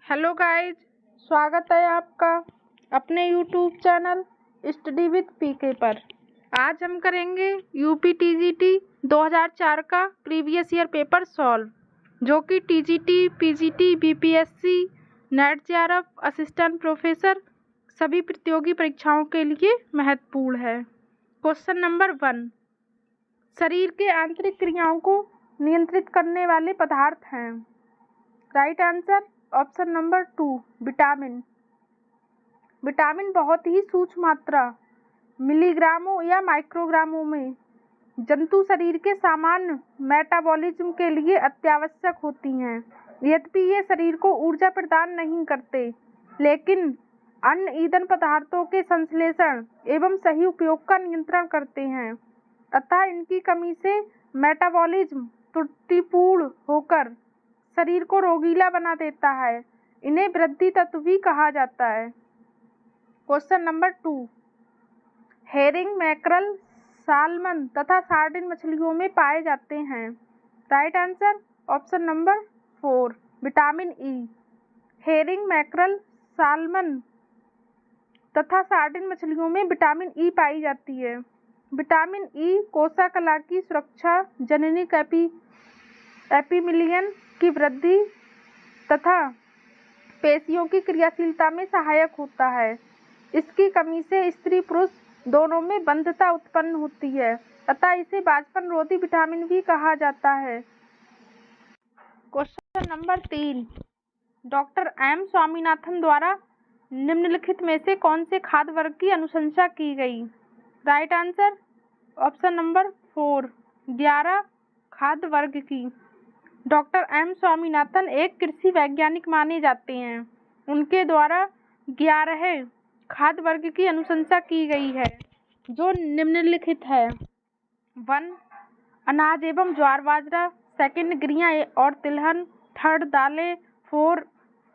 Hello guys, स्वागत है आपका अपने यूट्यूब चैनल स्टडी विद पीके पर। आज हम करेंगे यूपी टीजीटी 2004 का प्रीवियस ईयर पेपर सॉल्व, जो कि TGT, PGT, BPSC, net JRF, assistant professor सभी प्रतियोगी परीक्षाओं के लिए महत्वपूर्ण है। क्वेश्चन नंबर 1, शरीर के आंतरिक क्रियाओं को नियंत्रित करने वाले पदार्थ हैं। Right answer option number 2, vitamin. Vitamin बहुत ही सूक्ष्म मात्रा मिलीग्रामों या माइक्रोग्रामों में जंतु शरीर के सामान्य मेटाबॉलिज्म के लिए अत्यावश्यक होती हैं। यद्यपि ये शरीर को ऊर्जा प्रदान नहीं करते, लेकिन अन्य ईंधन पदार्थों के संश्लेषण एवं सही उपयोग का नियंत्रण करते हैं। अतः इनकी कमी से मेटाबॉलिज्म त्रुटिपूर्ण होकर शरीर को रोगीला बना देता है। इन्हें वृद्धि तत्व भी कहा जाता है। Question number 2, herring, mackerel, salmon तथा सार्डिन मछलियों में पाए जाते हैं। Right answer option number 4, vitamin E. Herring, mackerel, salmon तथा सार्डिन मछलियों में विटामिन ई पाई जाती है। विटामिन ई कोशिका की सुरक्षा, जननिक एपिमिलियन की वृद्धि तथा पेशियों की क्रियाशीलता में सहायक होता है। इसकी कमी से स्त्री पुरुष दोनों में बंधता उत्पन्न होती है, अतः इसे बांझपन रोधी विटामिन भी कहा जाता है। Question number 3, doctor M Swaminathan द्वारा निम्नलिखित में से कौन से खाद्य वर्ग की अनुशंसा की गई। राइट आंसर ऑप्शन नंबर 4, 11 खाद्य वर्ग की। डॉक्टर एम स्वामीनाथन एक कृषि वैज्ञानिक माने जाते हैं। उनके द्वारा 11 खाद्य वर्ग की अनुशंसा की गई है, जो निम्नलिखित है। 1, अनाज एवं ज्वार बाजरा। 2, गिरियाँ और तिलहन। 3, दालें। 4,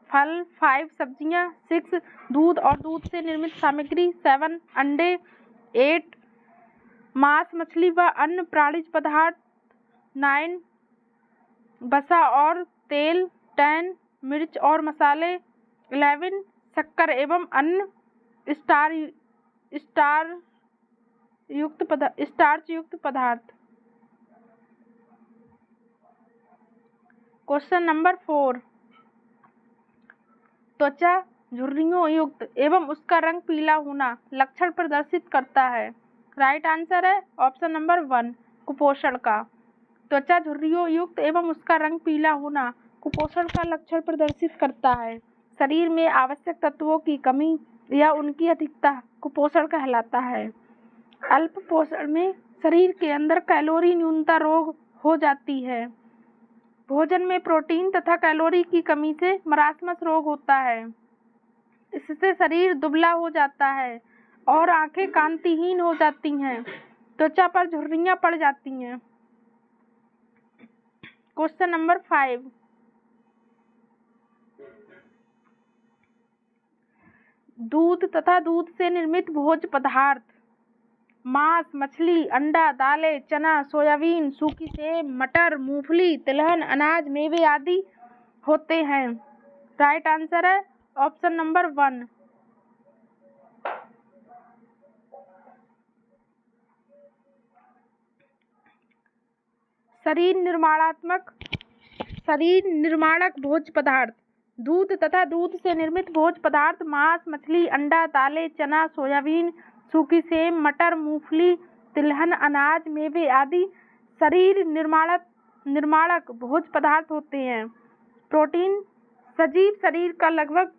फल। 5, सब्जियां। 6, दूध और दूध से निर्मित सामग्री। 7, अंडे। 8, मांस, मछली व अन्य प्राणिज पदार्थ। 9, वसा और तेल। 10, मिर्च और मसाले। 11, शक्कर एवं अन्य स्टार्च युक्त पदार्थ। क्वेश्चन नंबर 4, त्वचा झुर्रियों युक्त एवं उसका रंग पीला होना लक्षण प्रदर्शित करता है। राइट आंसर है ऑप्शन नंबर 1, कुपोषण का। त्वचा झुर्रियों युक्त एवं उसका रंग पीला होना कुपोषण का लक्षण प्रदर्शित करता है। शरीर में आवश्यक तत्वों की कमी या उनकी अधिकता कुपोषण कहलाता है। अल्प पोषण में शरीर के अंदर कैलोरी न्यूनता रोग हो जाती है। भोजन में प्रोटीन तथा कैलोरी की कमी से मरासमस रोग होता है। इससे शरीर दुबला हो जाता है और आंखें कांतिहीन हो जाती हैं। त्वचा पर झुर्रियां पड़ जाती हैं। क्वेश्चन नंबर 5, दूध तथा दूध से निर्मित भोज्य पदार्थ। मांस, मछली, अंडा, दालें, चना, सोयाबीन, सूखी सेब, मटर, मूंगफली, तिलहन, अनाज, मेवे आदि होते हैं। राइट आंसर है ऑप्शन नंबर 1। शरीर निर्माणक भोज्य पदार्थ। दूध तथा दूध से निर्मित भोज्य पदार्थ मांस, मछली, अंडा, दालें, चना, सोयाबीन, सूखी सेब, मटर, मूंगफली, तिलहन, अनाज, मेवे आदि शरीर निर्माणक भोज्य पदार्थ होते हैं। प्रोटीन सजीव शरीर का लगभग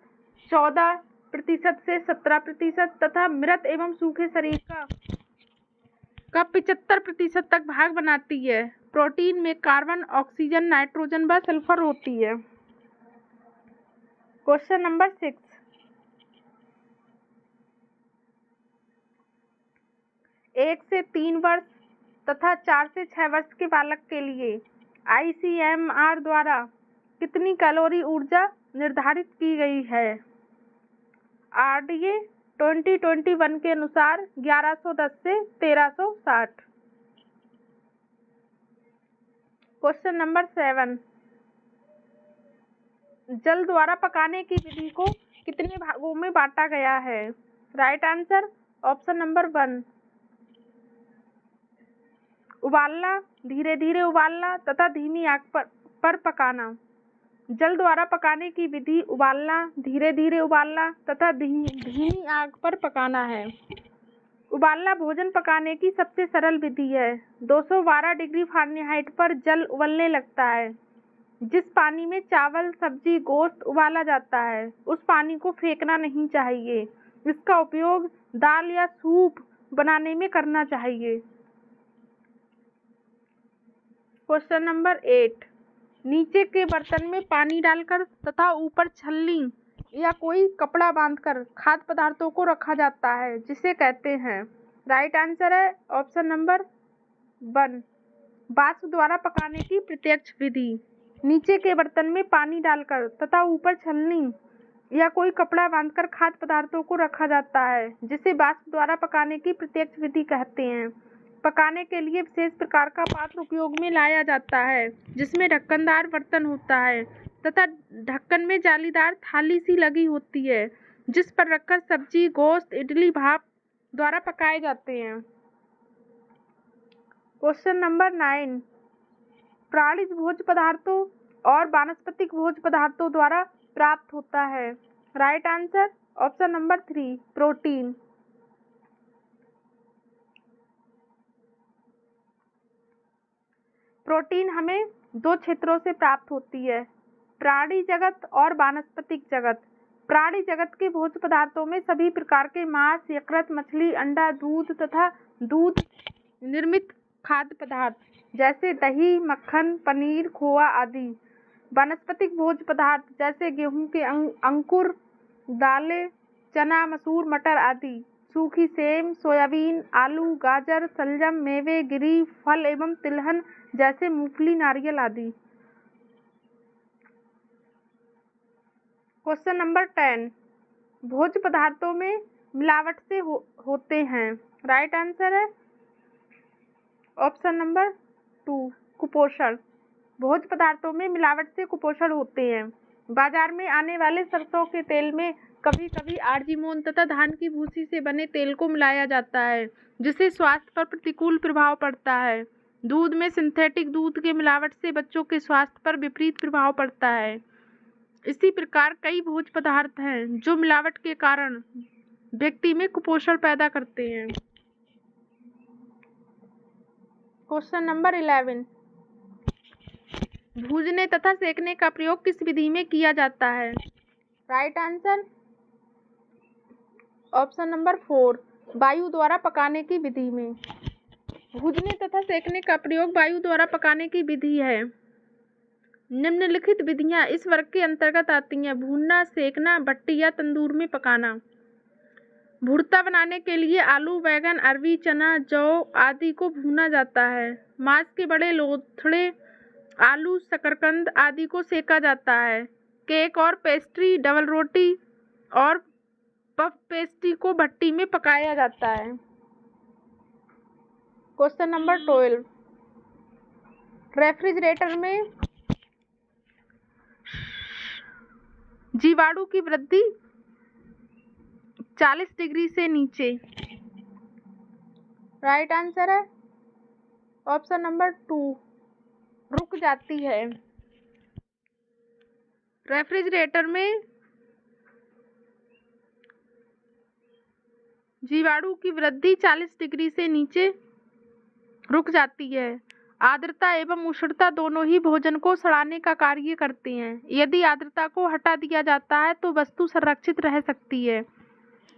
14% से 17% तथा मृत एवं सूखे शरीर का 75% तक भाग बनाती है। प्रोटीन में कार्बन, ऑक्सीजन, नाइट्रोजन व सल्फर होती है। क्वेश्चन नंबर 6, 1 से 3 वर्ष तथा 4 से 6 वर्ष के बालक के लिए ICMR द्वारा कितनी कैलोरी ऊर्जा निर्धारित की गई है। RDA 2021 के अनुसार 1110 से 1360। क्वेश्चन नंबर 7, जल द्वारा पकाने की विधि को कितने भागों में बांटा गया है? Right answer option number 1। उबालना, धीरे धीरे उबालना तथा धीमी आग पर पकाना। जल द्वारा पकाने की विधि उबालना, धीरे धीरे उबालना तथा धीमी आग पर पकाना है। उबालना भोजन पकाने की सबसे सरल विधि है। 212 डिग्री फ़ारेनहाइट पर जल उबलने लगता है। जिस पानी में चावल, सब्जी, गोश्त उबाला जाता है उस पानी को फेंकना नहीं चाहिए। इसका उपयोग दाल या सूप बनाने में करना चाहिए। Question number 8। नीचे के बर्तन में पानी डालकर तथा ऊपर छलनी या कोई कपड़ा बांधकर खाद्य पदार्थों को रखा जाता है, जिसे कहते हैं। राइट आंसर है ऑप्शन नंबर 1, वाष्प द्वारा पकाने की प्रत्यक्ष विधि। नीचे के बर्तन में पानी डालकर तथा ऊपर छलनी या कोई कपड़ा बांधकर खाद्य पदार्थों को रखा जाता है, जिसे वाष्प द्वारा पकाने की प्रत्यक्ष विधि कहते हैं। पकाने के लिए विशेष प्रकार का पात्र उपयोग में लाया जाता है, जिसमें ढक्कनदार बर्तन होता है तथा ढक्कन में जालीदार थाली सी लगी होती है, जिस पर रखकर सब्जी, गोश्त, इडली, भाप द्वारा पकाए जाते हैं। Question number 9। प्राणिज भोज्य पदार्थों और वानस्पतिक भोज्य पदार्थों द्वारा प्राप्त होता है। Right answer option number 3, protein. Protein हमें 2 क्षेत्रों से प्राप्त होती है, प्राणी जगत और वानस्पतिक जगत। प्राणी जगत के भोज्य पदार्थों में सभी प्रकार के मांस, यकृत, मछली, अंडा, दूध तथा दूध निर्मित खाद्य पदार्थ जैसे दही, मक्खन, पनीर, खोआ आदि। वानस्पतिक भोज्य पदार्थ जैसे गेहूं के अंकुर, दालें, चना, मसूर, मटर आदि। सूखी सेम, सोयाबीन, आलू, गाजर, शलजम, मेवे, गिरी, फल एवं तिलहन जैसे मूंगफली, नारियल आदि। Question number 10। भोज्य पदार्थों में मिलावट से होते हैं। राइट आंसर है ऑप्शन नंबर 2, कुपोषण। भोज्य पदार्थों में मिलावट से कुपोषण होते हैं। बाजार में आने वाले सरसों के तेल में कभी कभी आर्जिमोन तथा धान की भूसी से बने तेल को मिलाया जाता है, जिससे स्वास्थ्य पर प्रतिकूल प्रभाव पड़ता है। दूध में सिंथेटिक दूध के मिलावट से बच्चों के स्वास्थ्य पर विपरीत प्रभाव पड़ता है। इसी प्रकार कई भोज्य पदार्थ हैं जो मिलावट के कारण व्यक्ति में कुपोषण पैदा करते हैं। Question number 11। भूनने तथा सेकने का प्रयोग किस विधि में किया जाता है? राइट आंसर ऑप्शन नंबर 4, वायु द्वारा पकाने की विधि में। भूनने तथा सेकने का प्रयोग वायु द्वारा पकाने की विधि है। निम्नलिखित विधियां इस वर्ग के अंतर्गत आती हैं: भूनना, सेकना, भट्टी या तंदूर में पकाना। भुर्ता बनाने के लिए आलू, बैंगन, अरबी, चना, जौ आदि को भूना जाता है। मांस के बड़े लोथड़े, आलू, शकरकंद आदि को सेका जाता है। केक और पेस्ट्री, डबल रोटी और पफ पेस्ट्री को भट्टी में पकाया जाता है। Question number 12। रेफ्रिजरेटर में जीवाणु की वृद्धि 40 डिग्री से नीचे। राइट आंसर है ऑप्शन नंबर 2, रुक जाती है। रेफ्रिजरेटर में जीवाणु की वृद्धि 40 डिग्री से नीचे रुक जाती है। आर्द्रता एवं उष्णता दोनों ही भोजन को सड़ाने का कार्य करते हैं। यदि आर्द्रता को हटा दिया जाता है तो वस्तु संरक्षित रह सकती है,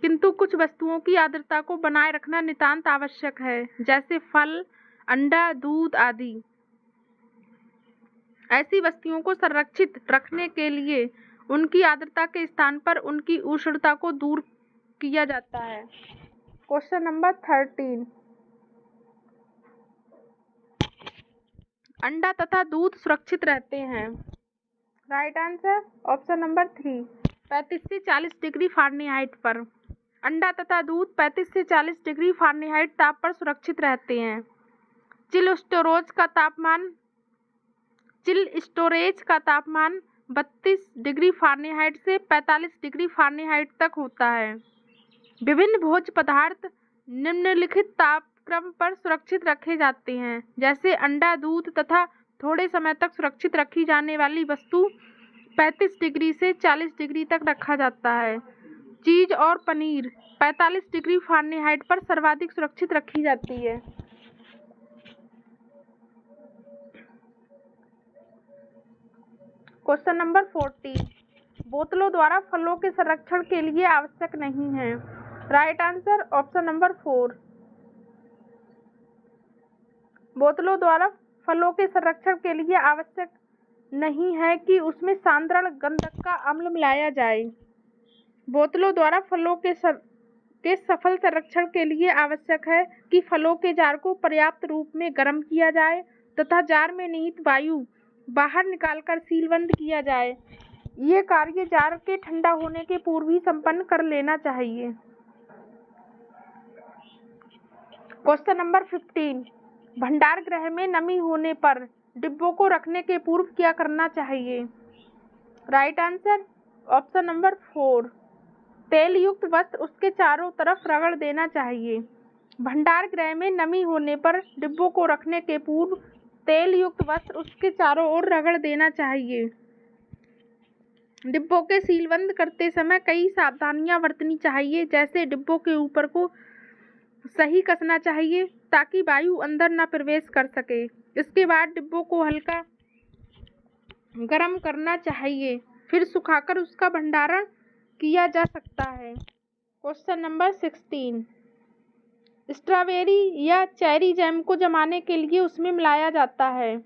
किंतु कुछ वस्तुओं की आर्द्रता को बनाए रखना नितांत आवश्यक है, जैसे फल, अंडा, दूध आदि। ऐसी वस्तुओं को संरक्षित रखने के लिए उनकी आर्द्रता के स्थान पर उनकी उष्णता को दूर किया जाता है। Question number 13। अंडा तथा दूध सुरक्षित रहते हैं। राइट आंसर ऑप्शन नंबर 3, 35 से 40 डिग्री फ़ारेनहाइट पर। अंडा तथा दूध 35 से 40 डिग्री फ़ारेनहाइट ताप पर सुरक्षित रहते हैं। चिल स्टोरेज का तापमान 32 डिग्री फ़ारेनहाइट से 45 डिग्री फ़ारेनहाइट तक होता है। विभिन्न भोज्य पदार्थ निम्नलिखित तापक्रम पर सुरक्षित रखे जाते हैं, जैसे अंडा, दूध तथा थोड़े समय तक सुरक्षित रखी जाने वाली वस्तु 35 डिग्री से 40 डिग्री तक रखा जाता है। चीज़ और पनीर 45 डिग्री फ़ारेनहाइट पर सर्वाधिक सुरक्षित रखी जाती है। क्वेश्चन नंबर 40, बोतलों द्वारा फलों के संरक्षण के लिए आवश्यक नहीं है। Right answer option number 4। बोतलों द्वारा फलों के संरक्षण के लिए आवश्यक नहीं है कि उसमें साधारण गंधक का अम्ल मिलाया जाए। बोतलों द्वारा फलों के सफल संरक्षण के लिए आवश्यक है कि फलों के जार को पर्याप्त रूप में गर्म किया जाए तथा जार में निहित वायु बाहर निकालकर सीलबंद किया जाए। ये कार्य जार के ठंडा होने के पूर्व ही संपन्न कर लेना चाहिए। क्वेश्चन नंबर 15, भंडार गृह में नमी होने पर डिब्बों को रखने के पूर्व क्या करना चाहिए। Right answer option number 4। तेल युक्त वस्त्र उसके चारों तरफ रगड़ देना चाहिए। भंडार गृह में नमी होने पर डिब्बों को रखने के पूर्व तेल युक्त वस्त्र उसके चारों ओर रगड़ देना चाहिए। डिब्बों के सीलबंद करते समय कई सावधानियां बरतनी चाहिए, जैसे डिब्बों के ऊपर को सही कसना चाहिए ताकि वायु अंदर न प्रवेश कर सके। इसके बाद डिब्बों को हल्का गर्म करना चाहिए, फिर सुखाकर उसका भंडारण किया जा सकता है। क्वेश्चन नंबर 16, स्ट्रॉबेरी या चेरी जैम को जमाने के लिए उसमें मिलाया जाता है।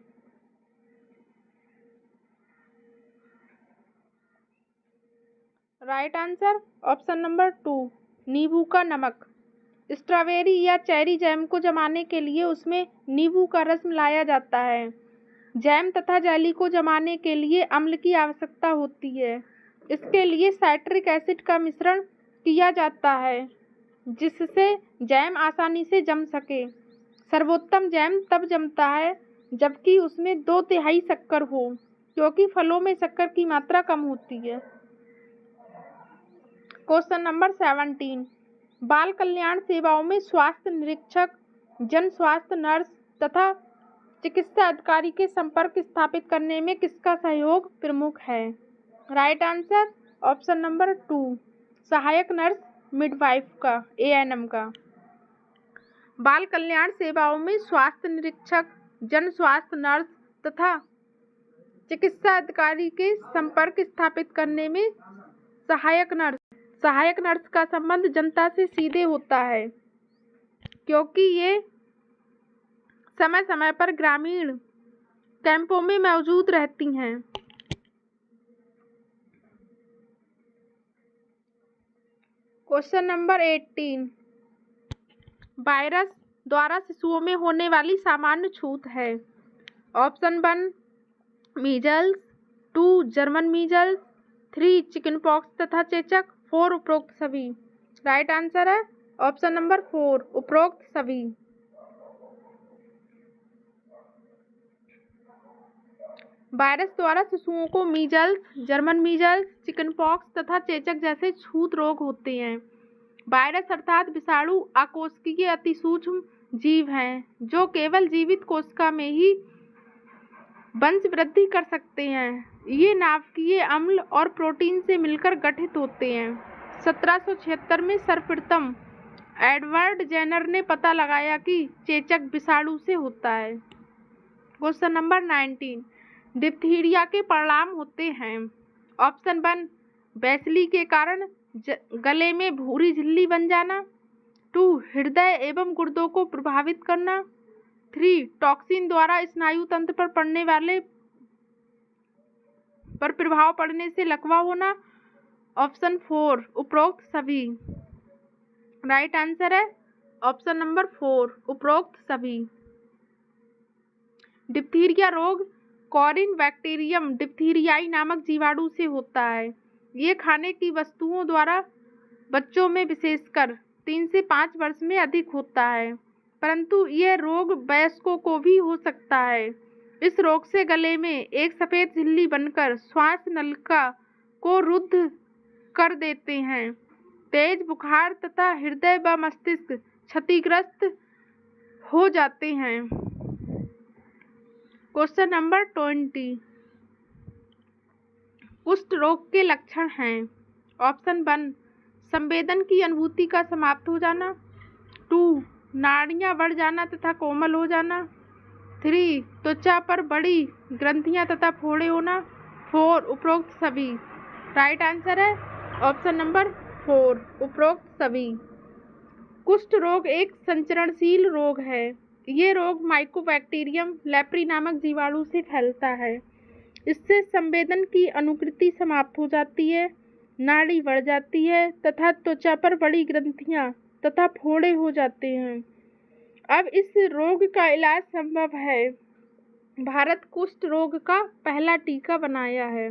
राइट आंसर ऑप्शन नंबर 2, नींबू का नमक। स्ट्रॉबेरी या चेरी जैम को जमाने के लिए उसमें नींबू का रस मिलाया जाता है। जैम तथा जेली को जमाने के लिए अम्ल की आवश्यकता होती है। इसके लिए साइट्रिक एसिड का मिश्रण किया जाता है, जिससे जैम आसानी से जम सके। सर्वोत्तम जैम तब जमता है जबकि उसमें 2/3 शक्कर हो, क्योंकि फलों में शक्कर की मात्रा कम होती है। क्वेश्चन नंबर 17, बाल कल्याण सेवाओं में स्वास्थ्य निरीक्षक, जन स्वास्थ्य नर्स तथा चिकित्सा अधिकारी के संपर्क स्थापित करने में किसका सहयोग प्रमुख है। राइट आंसर ऑप्शन नंबर 2, सहायक नर्स मिडवाइफ का, ANM का। बाल कल्याण सेवाओं में स्वास्थ्य निरीक्षक, जन स्वास्थ्य नर्स तथा चिकित्सा अधिकारी के संपर्क स्थापित करने में सहायक नर्स का संबंध जनता से सीधे होता है, क्योंकि ये समय समय पर ग्रामीण कैंपों में मौजूद रहती हैं। क्वेश्चन नंबर 18, वायरस द्वारा शिशुओं में होने वाली सामान्य छूत है। Option 1 measles, 2 German measles, 3 chicken pox तथा चेचक, 4 उपरोक्त सभी। राइट आंसर है ऑप्शन नंबर 4, उपरोक्त सभी। वायरस द्वारा शिशुओं को measles, German measles, chicken pox तथा चेचक जैसे छूत रोग होते हैं। वायरस अर्थात विषाणु आकोशिकीय अति सूक्ष्म जीव हैं, जो केवल जीवित कोशिका में ही वंश वृद्धि कर सकते हैं। ये नाभिकीय अम्ल और प्रोटीन से मिलकर गठित होते हैं। 1776 में सर्वप्रथम एडवर्ड जेनर ने पता लगाया कि चेचक विषाणु से होता है। क्वेश्चन नंबर 19, डिप्थीरिया के परिणाम होते हैं। ऑप्शन 1 बैसली के कारण गले में भूरी झिल्ली बन जाना, 2 हृदय एवं गुर्दों को प्रभावित करना, 3 टॉक्सिन द्वारा स्नायु तंत्र पर प्रभाव पड़ने से लकवा होना, ऑप्शन 4 उपरोक्त सभी। राइट आंसर है ऑप्शन नंबर 4, उपरोक्त सभी। डिप्थीरिया रोग कॉरिन बैक्टीरियम डिप्थीरियाई नामक जीवाणु से होता है। ये खाने की वस्तुओं द्वारा बच्चों में विशेषकर 3 से 5 वर्ष में अधिक होता है, परंतु यह रोग वयस्कों को भी हो सकता है। इस रोग से गले में एक सफेद झिल्ली बनकर श्वास नलिका को रुद्ध कर देते हैं। तेज बुखार तथा हृदय व मस्तिष्क क्षतिग्रस्त हो जाते हैं। Question number 20। कुष्ठ रोग के लक्षण हैं। ऑप्शन 1 संवेदन की अनुभूति का समाप्त हो जाना। 2 नाड़ियां बढ़ जाना तथा कोमल हो जाना। 3 त्वचा पर बड़ी ग्रंथियां तथा फोड़े होना। 4 उपरोक्त सभी। राइट आंसर है ऑप्शन नंबर 4 उपरोक्त सभी। कुष्ठ रोग एक संचरणशील रोग है। ये रोग माइकोबैक्टीरियम लेप्री नामक जीवाणु से फैलता है। इससे संवेदन की अनुकृति समाप्त हो जाती है, नाड़ी बढ़ जाती है तथा त्वचा पर बड़ी ग्रंथियां तथा फोड़े हो जाते हैं। अब इस रोग का इलाज संभव है। भारत कुष्ठ रोग का पहला टीका बनाया है।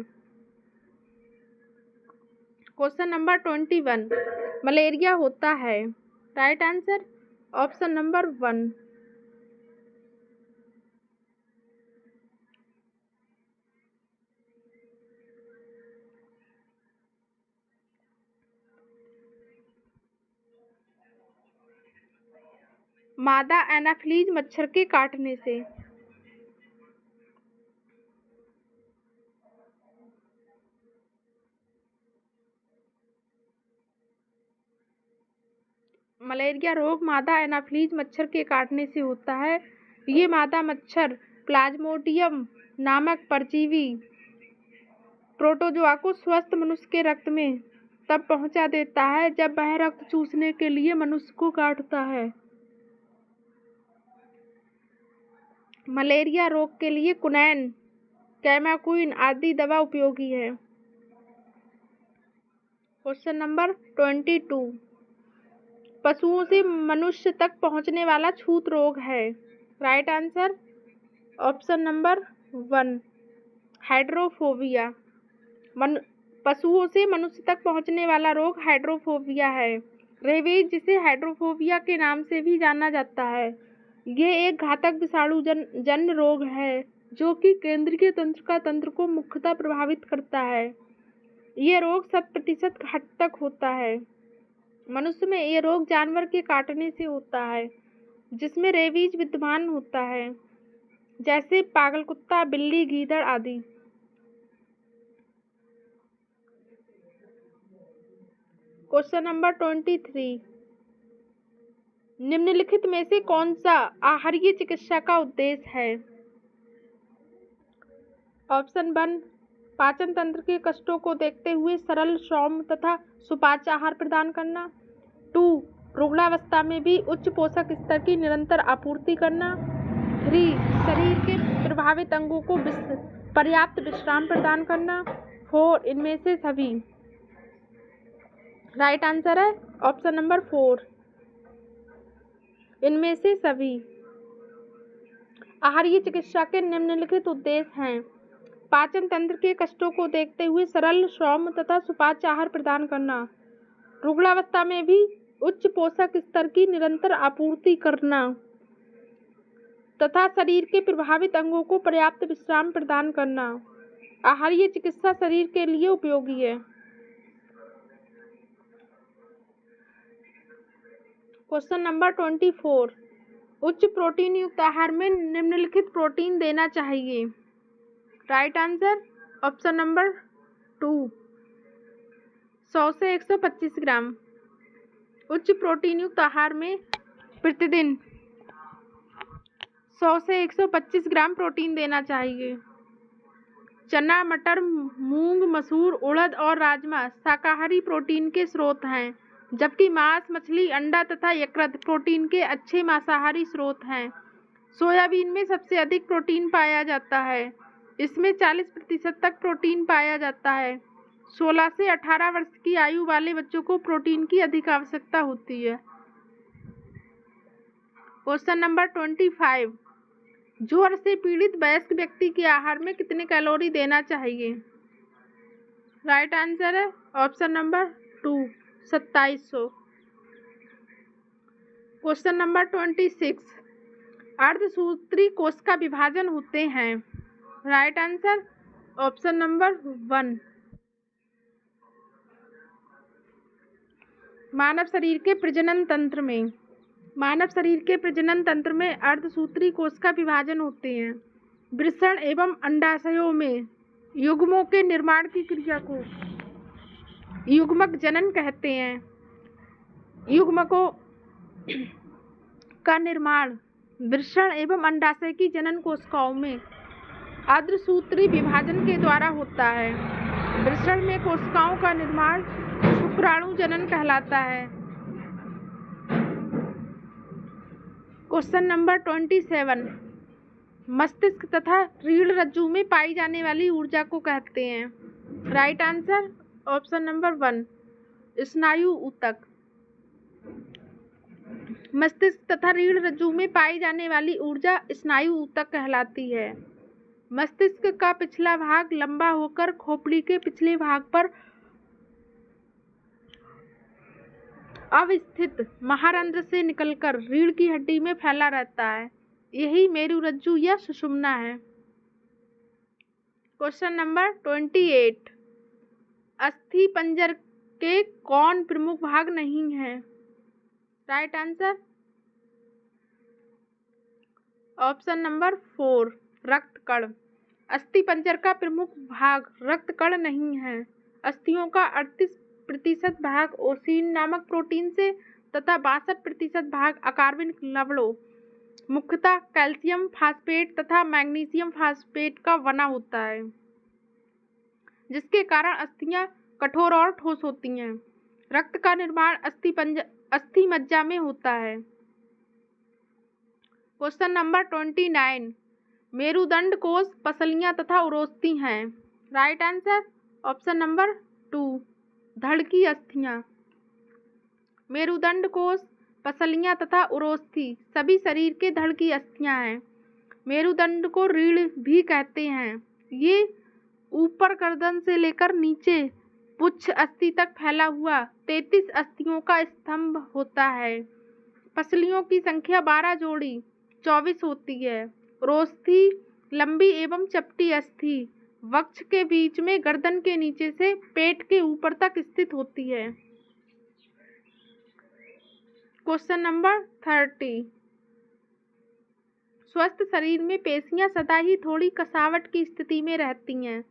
क्वेश्चन नंबर 21 मलेरिया होता है। Right answer option number 1। मादा एनाफिलीज मच्छर के काटने से। मलेरिया रोग मादा एनाफिलीज मच्छर के काटने से होता है। ये मादा मच्छर प्लाज्मोडियम नामक परजीवी प्रोटोजोआ को स्वस्थ मनुष्य के रक्त में तब पहुंचा देता है जब वह रक्त चूसने के लिए मनुष्य को काटता है। मलेरिया रोग के लिए कुनैन, कैमाक्विन आदि दवा उपयोगी है। क्वेश्चन नंबर 22 पशुओं से मनुष्य तक पहुंचने वाला छूत रोग है। Right answer option number 1 hydrophobia. पशुओं से मनुष्य तक पहुंचने वाला रोग हाइड्रोफोबिया है। रेबीज जिसे हाइड्रोफोबिया के नाम से भी जाना जाता है, ये एक घातक विषाणु जन्य रोग है जो कि केंद्रीय तंत्र का तंत्र को मुख्यतः प्रभावित करता है। ये रोग 100% घातक होता है। मनुष्य में ये रोग जानवर के काटने से होता है जिसमें रेबीज विद्यमान होता है, जैसे पागल कुत्ता, बिल्ली, गीदड़ आदि। क्वेश्चन नंबर 23 निम्नलिखित में से कौन सा आहारीय चिकित्सा का उद्देश्य है। ऑप्शन 1 पाचन तंत्र के कष्टों को देखते हुए सरल, सौम्य तथा सुपाच्य आहार प्रदान करना। 2 रुग्णावस्था में भी उच्च पोषक स्तर की निरंतर आपूर्ति करना। 3 शरीर के प्रभावित अंगों को पर्याप्त विश्राम प्रदान करना। 4 इनमें से सभी। राइट आंसर है ऑप्शन नंबर 4 इनमें से सभी। आहारीय चिकित्सा के निम्नलिखित उद्देश्य हैं। पाचन तंत्र के कष्टों को देखते हुए सरल, सौम्य तथा सुपाच्य आहार प्रदान करना। रुग्णावस्था में भी उच्च पोषक स्तर की निरंतर आपूर्ति करना तथा शरीर के प्रभावित अंगों को पर्याप्त विश्राम प्रदान करना। आहारीय चिकित्सा शरीर के लिए उपयोगी है। क्वेश्चन नंबर 24 उच्च प्रोटीन युक्त आहार में निम्नलिखित प्रोटीन देना चाहिए। राइट आंसर ऑप्शन नंबर 2 100 से 125 ग्राम। उच्च प्रोटीन युक्त आहार में प्रतिदिन 100 से 125 ग्राम प्रोटीन देना चाहिए। चना, मटर, मूंग, मसूर, उड़द और राजमा शाकाहारी प्रोटीन के स्रोत हैं, जबकि मांस, मछली, अंडा तथा यकृत प्रोटीन के अच्छे मांसाहारी स्रोत हैं। सोयाबीन में सबसे अधिक प्रोटीन पाया जाता है। इसमें 40% तक प्रोटीन पाया जाता है। 16 से 18 वर्ष की आयु वाले बच्चों को प्रोटीन की अधिक आवश्यकता होती है। क्वेश्चन नंबर 25 ज्वर से पीड़ित वयस्क व्यक्ति के आहार में कितने कैलोरी देना चाहिए। राइट आंसर है ऑप्शन नंबर 2 2700। क्वेश्चन नंबर 26 अर्धसूत्री कोशिका विभाजन होते हैं? Right answer option number 1। मानव शरीर के प्रजनन तंत्र में अर्धसूत्री कोशिका विभाजन होते हैं। वृषण एवं अंडाशयों में युग्मों के निर्माण की क्रिया को युग्मक जनन कहते हैं। युग्मकों का निर्माण वृषण एवं अंडाशय की जनन कोशिकाओं में अर्धसूत्री विभाजन के द्वारा होता है। वृषण में कोशिकाओं का निर्माण शुक्राणु जनन कहलाता है। क्वेश्चन नंबर 27, मस्तिष्क तथा रीढ़ रज्जु में पाई जाने वाली ऊर्जा को कहते हैं? राइट आंसर ऑप्शन नंबर 1, स्नायु ऊतक। मस्तिष्क तथा रीढ़ रज्जु में पाई जाने वाली ऊर्जा स्नायु ऊतक कहलाती है। मस्तिष्क का पिछला भाग लंबा होकर खोपड़ी के पिछले भाग पर अवस्थित महारंध्र से निकलकर रीढ़ की हड्डी में फैला रहता है। यही मेरुरज्जु या सुषुम्ना है। क्वेश्चन नंबर 28, अस्थि पंजर के कौन प्रमुख भाग नहीं है? राइट आंसर ऑप्शन नंबर 4, रक्त कण। अस्थि पंजर का प्रमुख भाग रक्त कण नहीं है। अस्थियों का 38% भाग ओसीन नामक प्रोटीन से तथा 62% भाग अकार्बनिक लवणों मुख्यतः कैल्शियम फास्फेट तथा मैग्नीशियम फास्फेट का बना होता है, जिसके कारण अस्थियां कठोर और ठोस होती हैं। रक्त का निर्माण अस्थि मज्जा में होता है। क्वेश्चन नंबर 29, मेरुदंड कोष पसलियां तथा उरोस्थी हैं? राइट आंसर ऑप्शन नंबर 2, धड़ की अस्थियां। मेरुदंड कोष पसलियां तथा उरोस्थी सभी शरीर के धड़ की अस्थियां हैं। मेरुदंड को रीढ़ भी कहते हैं। ये ऊपर गर्दन से लेकर नीचे पुच्छ अस्थि तक फैला हुआ 33 अस्थियों का स्तंभ होता है। पसलियों की संख्या 12 जोड़ी 24 होती है। उरोस्थी लंबी एवं चपटी अस्थि वक्ष के बीच में गर्दन के नीचे से पेट के ऊपर तक स्थित होती है। क्वेश्चन नंबर 30, स्वस्थ शरीर में पेशियां सदा ही थोड़ी कसावट की स्थिति में रहती हैं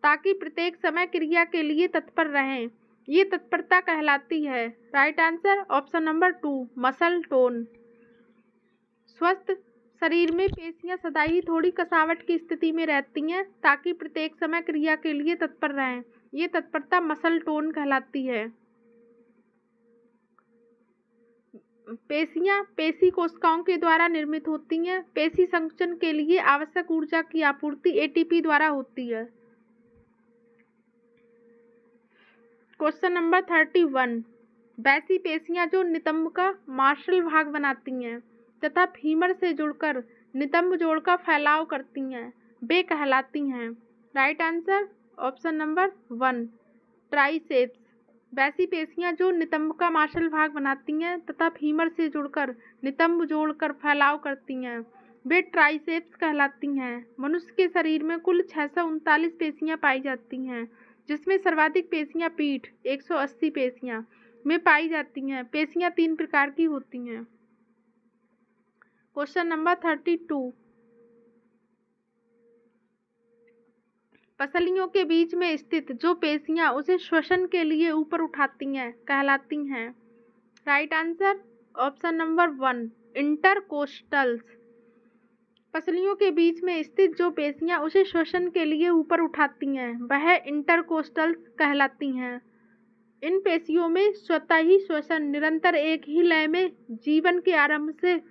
ताकि प्रत्येक समय क्रिया के लिए तत्पर रहें। ये तत्परता कहलाती है? Right answer option number 2, muscle tone. स्वस्थ शरीर में पेशियां सदा ही थोड़ी कसावट की स्थिति में रहती हैं ताकि प्रत्येक समय क्रिया के लिए तत्पर रहें। ये तत्परता मसल टोन कहलाती है। पेशियां पेशी कोशिकाओं के द्वारा निर्मित होती हैं। पेशी संकुचन के लिए आवश्यक ऊर्जा की आपूर्ति एटीपी द्वारा होती है। क्वेश्चन नंबर 31, वैसी पेशियां जो नितंब का मार्शल भाग बनाती हैं तथा फीमर से जुड़कर नितंब जोड़ का फैलाव करती हैं, वे कहलाती हैं? Right answer option number 1, triceps. वैसी पेशियां जो नितंब का मार्शल भाग बनाती हैं तथा फीमर से जुड़कर नितंब जोड़कर फैलाव करती हैं, वे ट्राइसेप्स कहलाती हैं। मनुष्य के शरीर में कुल 639 पेशियां पाई जाती हैं, जिसमें सर्वाधिक पेशियां पीठ 180 पेशियां में पाई जाती हैं। पेशियां 3 प्रकार की होती हैं। क्वेश्चन नंबर 32, पसलियों के बीच में स्थित जो पेशियां उसे श्वसन के लिए ऊपर उठाती हैं कहलाती हैं? Right answer option number 1, इंटरकोस्टल्स। पसलियों के बीच में स्थित जो पेशियां उसे श्वसन के लिए ऊपर उठाती हैं वह इंटरकोस्टल्स कहलाती हैं। इन पेशियों में स्वतः ही श्वसन निरंतर एक ही लय में जीवन के आरंभ से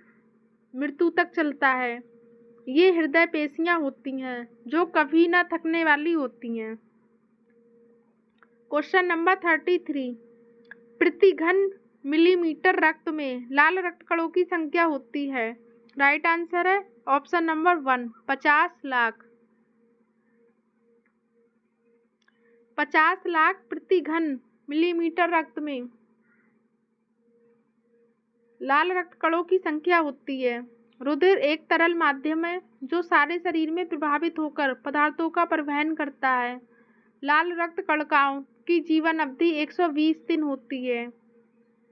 मृत्यु तक चलता है। ये हृदय पेशियां होती हैं जो कभी न थकने वाली होती हैं। क्वेश्चन नंबर 33, प्रति घन मिलीमीटर रक्त में लाल रक्त कणों की संख्या होती है? राइट आंसर है ऑप्शन नंबर 1, 50 लाख। 50 लाख प्रति घन मिलीमीटर रक्त में लाल रक्त कणों की संख्या होती है। रुधिर एक तरल माध्यम है जो सारे शरीर में प्रभावित होकर पदार्थों का परिवहन करता है। लाल रक्त कणिकाओं की जीवन अवधि 120 दिन होती है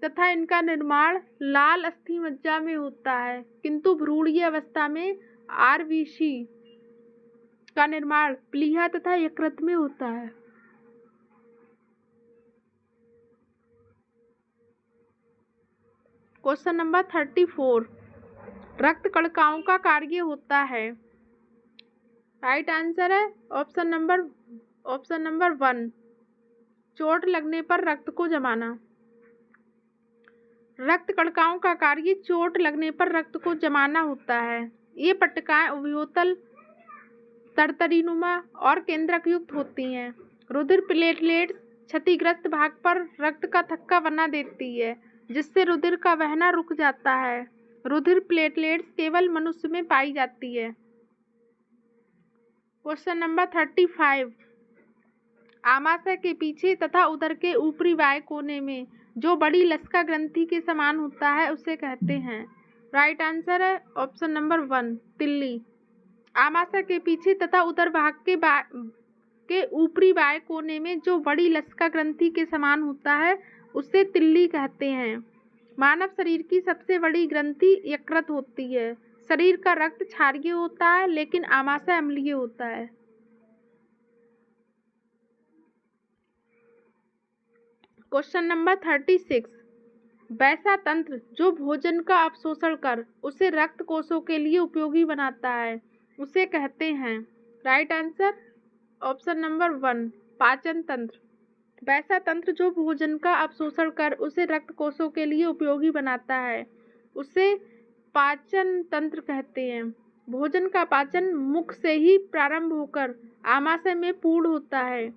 तथा इनका निर्माण लाल अस्थि मज्जा में होता है, किंतु भ्रूणीय अवस्था में आरबीसी का निर्माण प्लीहा तथा यकृत में होता है। क्वेश्चन नंबर 34, रक्त कणिकाओं का कार्य होता है। राइट आंसर है ऑप्शन नंबर 1, चोट लगने पर रक्त को जमाना। रक्त कणिकाओं का कार्य चोट लगने पर रक्त को जमाना होता है। ये पट्टिकाएं उभयोतल, तरतरीनुमा और केंद्रक युक्त होती हैं। रुधिर प्लेटलेट्स क्षतिग्रस्त भाग पर रक्त का थक्का बना देती है, जिससे रुधिर का बहना रुक जाता है। रुधिर प्लेटलेट्स केवल मनुष्य में पाई जाती है। क्वेश्चन नंबर 35, आमाशय के पीछे तथा उदर के ऊपरी बाएं कोने में जो बड़ी लसिका ग्रंथि के समान होता है उसे कहते हैं। राइट आंसर है ऑप्शन नंबर 1, तिल्ली। आमाशय के पीछे तथा उदर भाग के ऊपरी बाएं कोने में जो बड़ी लसिका ग्रंथि के समान होता है उसे तिल्ली कहते हैं। मानव शरीर की सबसे बड़ी ग्रंथि यकृत होती है। शरीर का रक्त क्षारीय होता है लेकिन आमाशय अम्लीय होता है। क्वेश्चन नंबर 36, वैसा तंत्र जो भोजन का अवशोषण कर उसे रक्त कोशों के लिए उपयोगी बनाता है उसे कहते हैं। राइट आंसर ऑप्शन नंबर 1, पाचन तंत्र। वैसा तंत्र जो भोजन का अवशोषण कर उसे रक्त कोशों के लिए उपयोगी बनाता है उसे पाचन तंत्र कहते हैं। भोजन का पाचन मुख से ही प्रारंभ होकर आमाशय में पूर्ण होता है।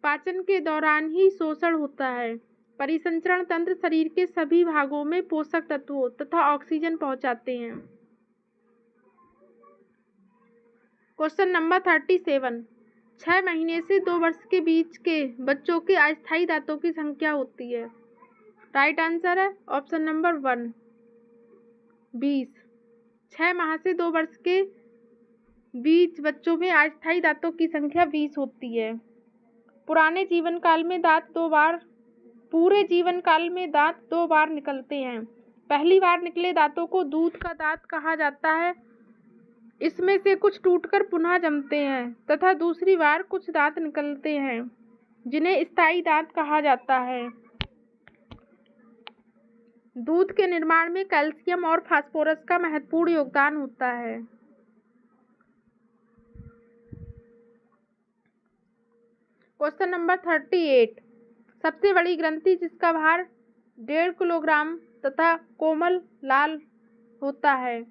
पाचन के दौरान ही शोषण होता है। परिसंचरण तंत्र शरीर के सभी भागों में पोषक तत्वों तथा ऑक्सीजन पहुंचाते हैं। क्वेश्चन नंबर 37, 6 महीने से 2 वर्ष के बीच के बच्चों के अस्थायी दांतों की संख्या होती है। राइट आंसर है ऑप्शन नंबर 1, 20। 6 माह से 2 वर्ष के बीच बच्चों में अस्थायी दांतों की संख्या 20 होती है। पूरे जीवन काल में दांत 2 बार निकलते हैं। पहली बार निकले दांतों को दूध का दांत कहा जाता है। इसमें से कुछ टूटकर पुनः जमते हैं तथा दूसरी बार कुछ दांत निकलते हैं जिन्हें स्थायी दांत कहा जाता है। दूध के निर्माण में कैल्शियम और फास्फोरस का महत्वपूर्ण योगदान होता है। क्वेश्चन नंबर 38, सबसे बड़ी ग्रंथि जिसका भार 1.5 किलोग्राम तथा कोमल लाल होता है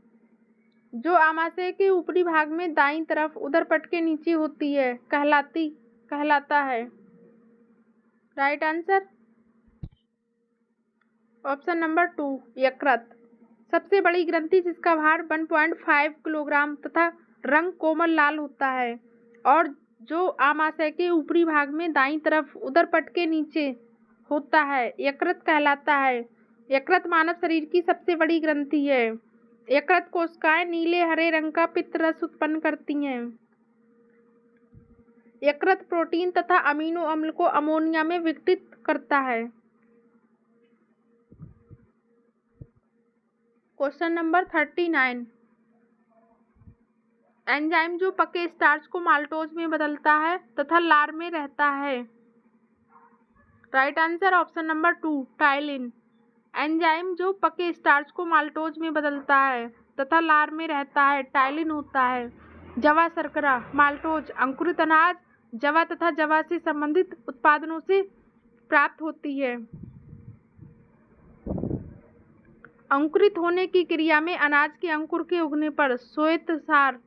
जो आमाशय के ऊपरी भाग में दाईं तरफ उदर पट के नीचे होती है कहलाता है। राइट आंसर ऑप्शन नंबर 2, यकृत। सबसे बड़ी ग्रंथि जिसका भार 1.5 किलोग्राम तथा रंग कोमल लाल होता है और जो आमाशय के ऊपरी भाग में दाईं तरफ उदर पट के नीचे होता है यकृत कहलाता है। यकृत मानव शरीर की सबसे बड़ी ग्रंथि है। यकृत कोशिकाएं नीले हरे रंग का पित्त रस उत्पन्न करती हैं। यकृत प्रोटीन तथा अमीनो अम्ल को अमोनिया में विघटित करता है। क्वेश्चन नंबर 39, एंजाइम जो पके स्टार्च को माल्टोज में बदलता है तथा लार में रहता है। Right answer option number 2, ptyalin. Enzyme जो पके स्टार्च को माल्टोज में बदलता है तथा लार में रहता है टाइलिन होता है। जवा शर्करा, माल्टोज अंकुरित अनाज, जवा तथा जवा से संबंधित उत्पादनों से प्राप्त होती है। अंकुरित होने की क्रिया में अनाज के अंकुर के उगने पर श्वेतसार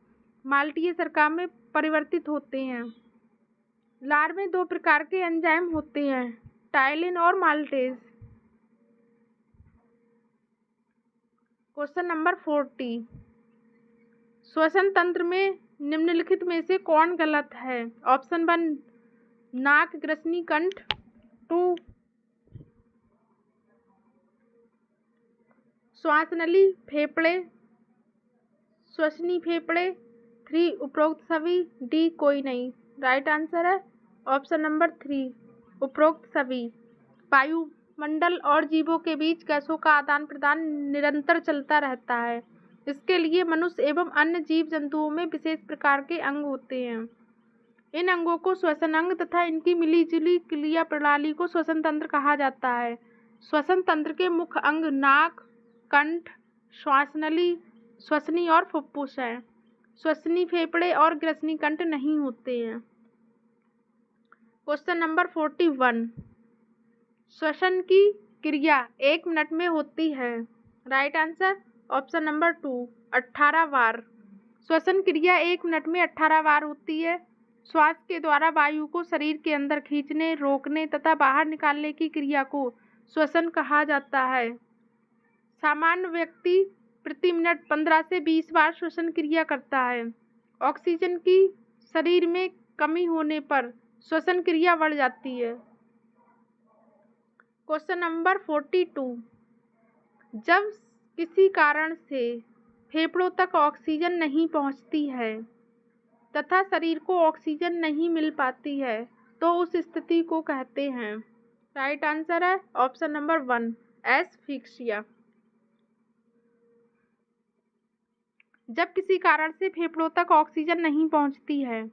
माल्टीय शर्करा में परिवर्तित होते हैं। लार में 2 प्रकार के एंजाइम होते हैं, टाइलिन और माल्टेज। क्वेश्चन नंबर 40, श्वसन तंत्र में निम्नलिखित में से कौन गलत है? ऑप्शन 1, नाक, ग्रसनी, कंठ। 2, श्वास नली, फेफड़े। श्वसनी फेफड़े। 3 उपरोक्त सभी। डी कोई नहीं। राइट आंसर है ऑप्शन नंबर 3 उपरोक्त सभी। वायुमंडल और जीवों के बीच गैसों का आदान प्रदान निरंतर चलता रहता है। इसके लिए मनुष्य एवं अन्य जीव जंतुओं में विशेष प्रकार के अंग होते हैं। इन अंगों को श्वसन अंग तथा इनकी मिलीजुली क्रिया प्रणाली को श्वसन तंत्र कहा जाता है। श्वसन तंत्र के मुख्य अंग नाक, कंठ, श्वासनली, श्वसनी और फुफ्फुस हैं। श्वसनी फेफड़े और ग्रसनी कंठ नहीं होते हैं। Question number 41। श्वसन की क्रिया 1 मिनट में होती है। राइट आंसर ऑप्शन नंबर 2 18 बार। श्वसन क्रिया 1 मिनट में 18 बार होती है। श्वास के द्वारा वायु को शरीर के अंदर खींचने, रोकने तथा बाहर निकालने की क्रिया को श्वसन कहा जाता है। सामान्य व्यक्ति प्रति मिनट 15 से 20 बार श्वसन क्रिया करता है। ऑक्सीजन की शरीर में कमी होने पर श्वसन क्रिया बढ़ जाती है। Question number 42। जब किसी कारण से फेफड़ों तक ऑक्सीजन नहीं पहुंचती है तथा शरीर को ऑक्सीजन नहीं मिल पाती है तो उस स्थिति को कहते हैं। राइट आंसर है ऑप्शन नंबर 1 एस्फिक्सिया। जब किसी कारण से फेफड़ों तक ऑक्सीजन नहीं पहुंचती है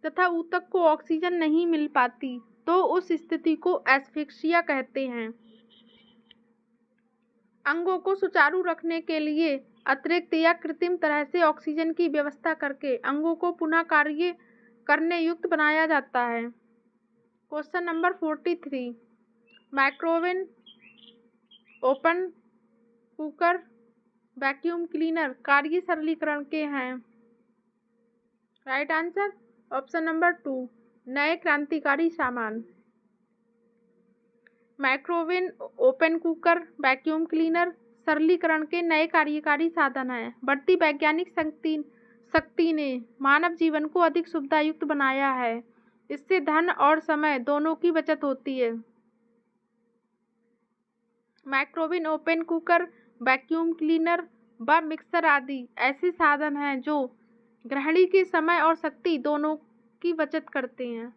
तथा ऊतक को ऑक्सीजन नहीं मिल पाती तो उस स्थिति को एस्फिक्सिया कहते हैं। अंगों को सुचारू रखने के लिए अतिरिक्त या कृत्रिम तरह से ऑक्सीजन की व्यवस्था करके अंगों को पुनः कार्य करने युक्त बनाया जाता है। Question number 43। Microwave open cooker vacuum cleaner कार्य सरलीकरण के हैं। राइट आंसर ऑप्शन नंबर 2 नए क्रांतिकारी सामान। Microwave open cooker vacuum cleaner सरलीकरण के नए कार्यकारी साधन हैं। बढ़ती वैज्ञानिक शक्ति ने मानव जीवन को अधिक सुविधायुक्त बनाया है। इससे धन और समय दोनों की बचत होती है। Microwave open cooker vacuum cleaner व मिक्सर आदि ऐसे साधन हैं जो गृहिणी के समय और शक्ति दोनों की बचत करते हैं।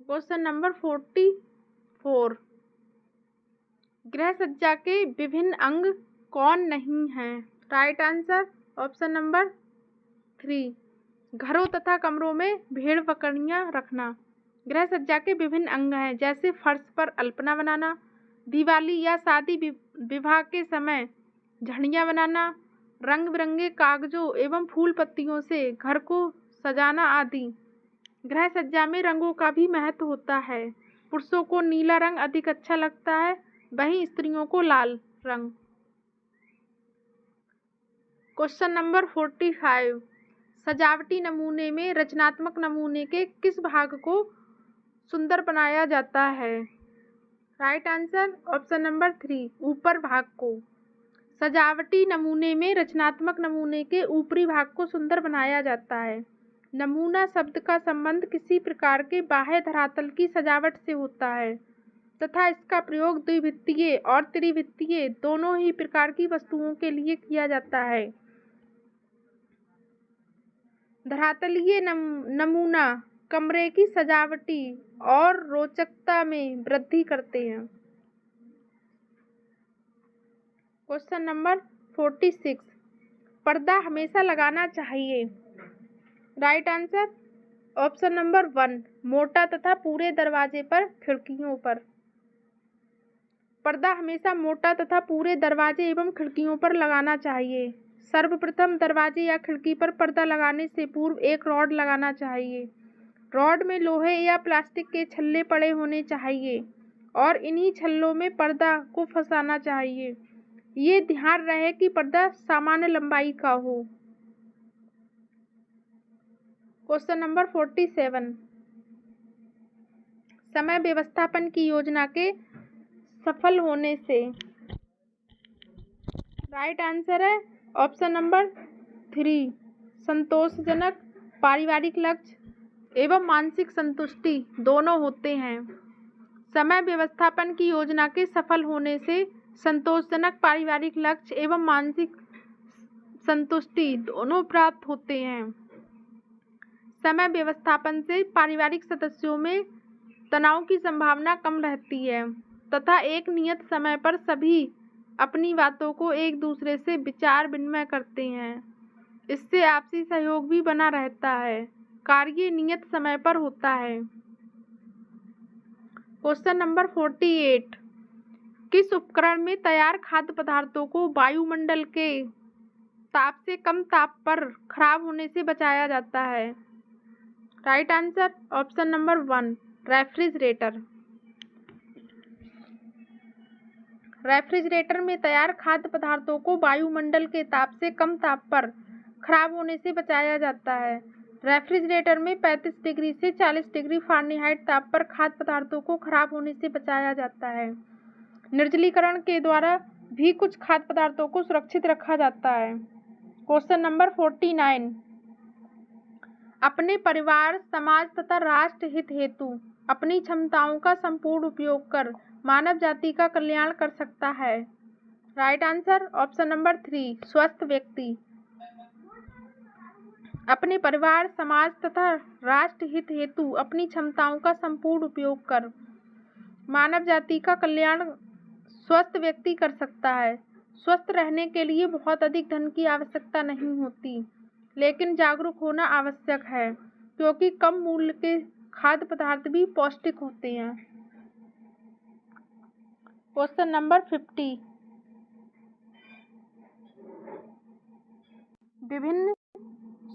Question number 44। गृह सज्जा के विभिन्न अंग कौन नहीं हैं? राइट आंसर ऑप्शन नंबर 3 घरों तथा कमरों में भेड़ बकरियां रखना। गृह सज्जा के विभिन्न अंग हैं जैसे फर्श पर अल्पना बनाना, दिवाली या शादी विवाह के समय झंडियाँ बनाना, रंग बिरंगे कागजों एवं फूल पत्तियों से घर को सजाना आदि। गृह सज्जा में रंगों का भी महत्व होता है। पुरुषों को नीला रंग अधिक अच्छा लगता है, वहीं स्त्रियों को लाल रंग। Question number 45। सजावटी नमूने में रचनात्मक नमूने के किस भाग को सुंदर बनाया जाता है? राइट आंसर ऑप्शन नंबर 3 ऊपर भाग को। सजावटी नमूने में रचनात्मक नमूने के ऊपरी भाग को सुंदर बनाया जाता है। नमूना शब्द का संबंध किसी प्रकार के बाह्य धरातल की सजावट से होता है तथा इसका प्रयोग द्विभित्तीय और त्रिभित्तीय दोनों ही प्रकार की वस्तुओं के लिए किया जाता है। धरातलीय नमूना कमरे की सजावटी और रोचकता में वृद्धि करते हैं। Question number 46। पर्दा हमेशा लगाना चाहिए। राइट आंसर ऑप्शन नंबर 1 मोटा तथा पूरे दरवाजे पर खिड़कियों पर। पर्दा हमेशा मोटा तथा पूरे दरवाजे एवं खिड़कियों पर लगाना चाहिए। सर्वप्रथम दरवाजे या खिड़की पर पर्दा लगाने से पूर्व एक रॉड लगाना चाहिए। रॉड में लोहे या प्लास्टिक के छल्ले पड़े होने चाहिए और इन्हीं छल्लों में पर्दा को फंसाना चाहिए। ये ध्यान रहे कि पर्दा सामान्य लंबाई का हो। Question number 47। समय व्यवस्थापन की योजना के सफल होने से। राइट आंसर है ऑप्शन नंबर 3 संतोषजनक पारिवारिक लक्ष्य एवं मानसिक संतुष्टि दोनों होते हैं। समय व्यवस्थापन की योजना के सफल होने से संतोषजनक पारिवारिक लक्ष्य एवं मानसिक संतुष्टि दोनों प्राप्त होते हैं। समय व्यवस्थापन से पारिवारिक सदस्यों में तनाव की संभावना कम रहती है तथा एक नियत समय पर सभी अपनी बातों को एक दूसरे से विचार विनिमय करते हैं। इससे आपसी सहयोग भी बना रहता है। कार्य नियत समय पर होता है। क्वेश्चन नंबर 48, किस उपकरण में तैयार खाद्य पदार्थों को वायुमंडल के ताप से कम ताप पर खराब होने से बचाया जाता है? Right answer option number 1, refrigerator. Refrigerator में तैयार खाद्य पदार्थों को वायुमंडल के ताप से कम ताप पर खराब होने से बचाया जाता है। रेफ्रिजरेटर में 35 डिग्री से 40 डिग्री फ़ारेनहाइट ताप पर खाद्य पदार्थों को खराब होने से बचाया जाता है। निर्जलीकरण के द्वारा भी कुछ खाद्य पदार्थों को सुरक्षित रखा जाता है। क्वेश्चन नंबर 49, अपने परिवार, समाज तथा राष्ट्र हित हेतु अपनी क्षमताओं का संपूर्ण उपयोग कर मानव जाति का कल्याण कर सकता है। राइट आंसर ऑप्शन नंबर 3, स्वस्थ व्यक्ति। अपने परिवार, समाज तथा राष्ट्र हित हेतु अपनी क्षमताओं का संपूर्ण उपयोग कर मानव जाति का कल्याण स्वस्थ व्यक्ति कर सकता है। स्वस्थ रहने के लिए बहुत अधिक धन की आवश्यकता नहीं होती, लेकिन जागरूक होना आवश्यक है, क्योंकि कम मूल्य के खाद्य पदार्थ भी पौष्टिक होते हैं। क्वेश्चन नंबर 50, विभिन्न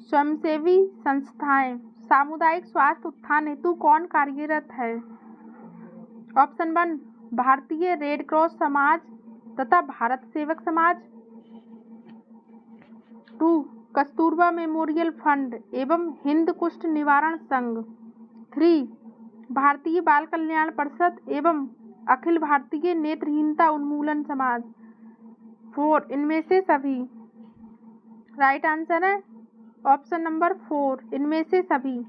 स्वयंसेवी संस्थाएं सामुदायिक स्वास्थ्य उत्थान हेतु कौन कार्यरत है? ऑप्शन 1, भारतीय रेड क्रॉस समाज तथा भारत सेवक समाज। 2, कस्तूरबा मेमोरियल फंड एवं हिंद कुष्ठ निवारण संघ। 3, भारतीय बाल कल्याण परिषद एवं अखिल भारतीय नेत्रहीनता उन्मूलन समाज। 4, इनमें से सभी। राइट आंसर है ऑप्शन नंबर 4, इनमें से सभी।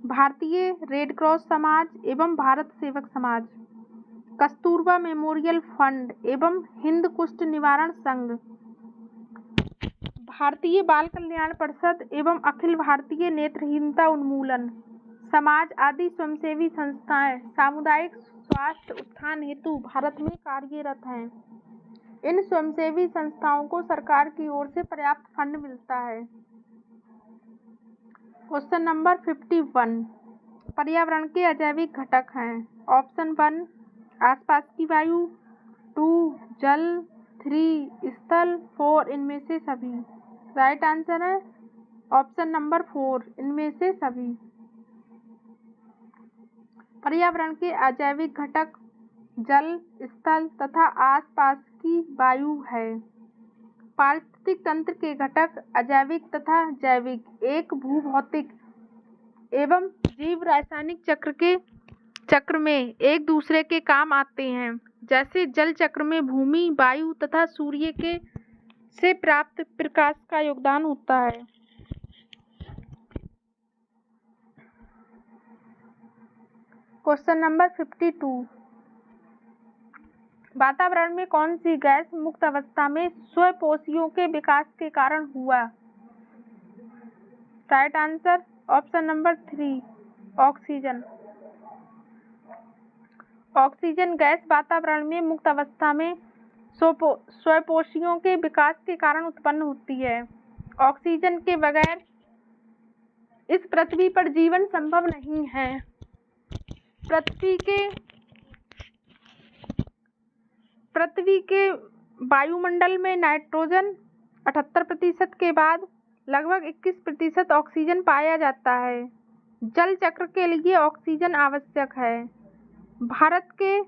भारतीय रेड क्रॉस समाज एवं भारत सेवक समाज, कस्तूरबा मेमोरियल फंड एवं हिंद कुष्ठ निवारण संघ, भारतीय बाल कल्याण परिषद एवं अखिल भारतीय नेत्रहीनता उन्मूलन समाज आदि स्वयंसेवी संस्थाएं सामुदायिक स्वास्थ्य उत्थान हेतु भारत में कार्यरत हैं। इन स्वयंसेवी संस्थाओं को सरकार की ओर से पर्याप्त फंड मिलता है। क्वेश्चन नंबर 51, पर्यावरण के अजैविक घटक हैं। ऑप्शन 1, आसपास की वायु। 2, जल। 3, स्थल। 4, इनमें से सभी। राइट आंसर है ऑप्शन नंबर 4, इनमें से सभी। पर्यावरण के अजैविक घटक जल, स्थल तथा आसपास की वायु है। पारिस्थितिक तंत्र के घटक अजैविक तथा जैविक एक भूभौतिक एवं जीव रासायनिक चक्र में एक दूसरे के काम आते हैं। जैसे जल चक्र में भूमि, वायु तथा सूर्य के से प्राप्त प्रकाश का योगदान होता है। क्वेश्चन नंबर 52, वातावरण में कौन सी गैस मुक्त अवस्था में स्वपोषियों के विकास के कारण हुआ? Right answer option number 3, oxygen. Oxygen gas वातावरण में मुक्त अवस्था में स्वपोषियों के विकास के कारण उत्पन्न होती है। ऑक्सीजन के बगैर इस पृथ्वी पर जीवन संभव नहीं है। पृथ्वी के वायुमंडल में नाइट्रोजन 78% के बाद लगभग 21% ऑक्सीजन पाया जाता है। जल चक्र के लिए ऑक्सीजन आवश्यक है। भारत के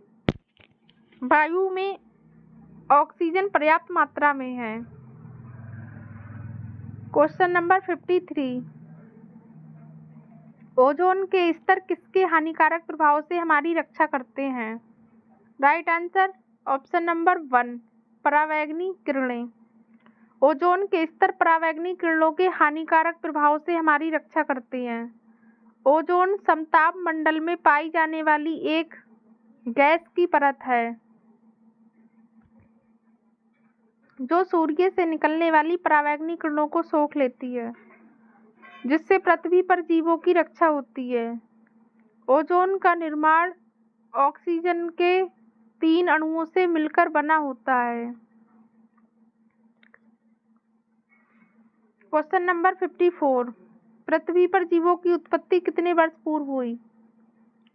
वायु में ऑक्सीजन पर्याप्त मात्रा में है। क्वेश्चन नंबर 53, ओजोन के स्तर किसके हानिकारक प्रभाव से हमारी रक्षा करते हैं? राइट आंसर ऑप्शन नंबर 1, परावैंगनी किरणें। ओजोन के स्तर परावैंगनी किरणों के हानिकारक प्रभाव से हमारी रक्षा करते हैं। ओजोन समताप मंडल में पाई जाने वाली एक गैस की परत है। जो सूर्य से निकलने वाली पराबैंगनी किरणों को सोख लेती है, जिससे पृथ्वी पर जीवों की रक्षा होती है। ओजोन का निर्माण ऑक्सीजन के 3 अणुओं से मिलकर बना होता है। क्वेश्चन नंबर 54, पृथ्वी पर जीवों की उत्पत्ति कितने वर्ष पूर्व हुई?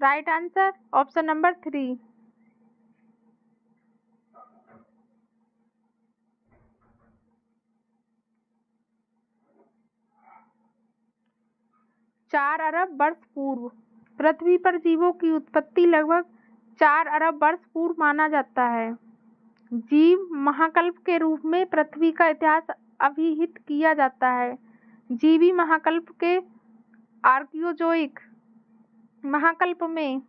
Right answer option number 3। चार अरब वर्ष पूर्व। पृथ्वी पर जीवों की उत्पत्ति लगभग 4 अरब वर्ष पूर्व माना जाता है। जीव महाकल्प के रूप में पृथ्वी का इतिहास अभिहित किया जाता है। जीवी महाकल्प के आर्कियोजोइक महाकल्प में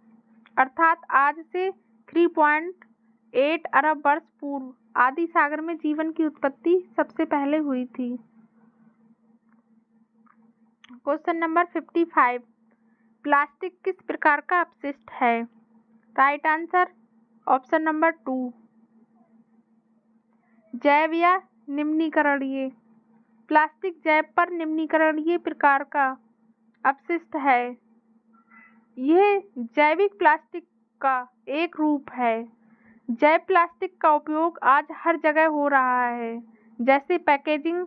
अर्थात आज से 3.8 अरब वर्ष पूर्व आदि सागर में जीवन की उत्पत्ति सबसे पहले हुई थी। क्वेश्चन नंबर 55, प्लास्टिक किस प्रकार का अपशिष्ट है? राइट आंसर ऑप्शन नंबर 2, जैव या निम्नीकरणीय। प्लास्टिक जैव पर निम्नीकरणीय प्रकार का अपशिष्ट है। यह जैविक प्लास्टिक का एक रूप है। जैव प्लास्टिक का उपयोग आज हर जगह हो रहा है, जैसे पैकेजिंग,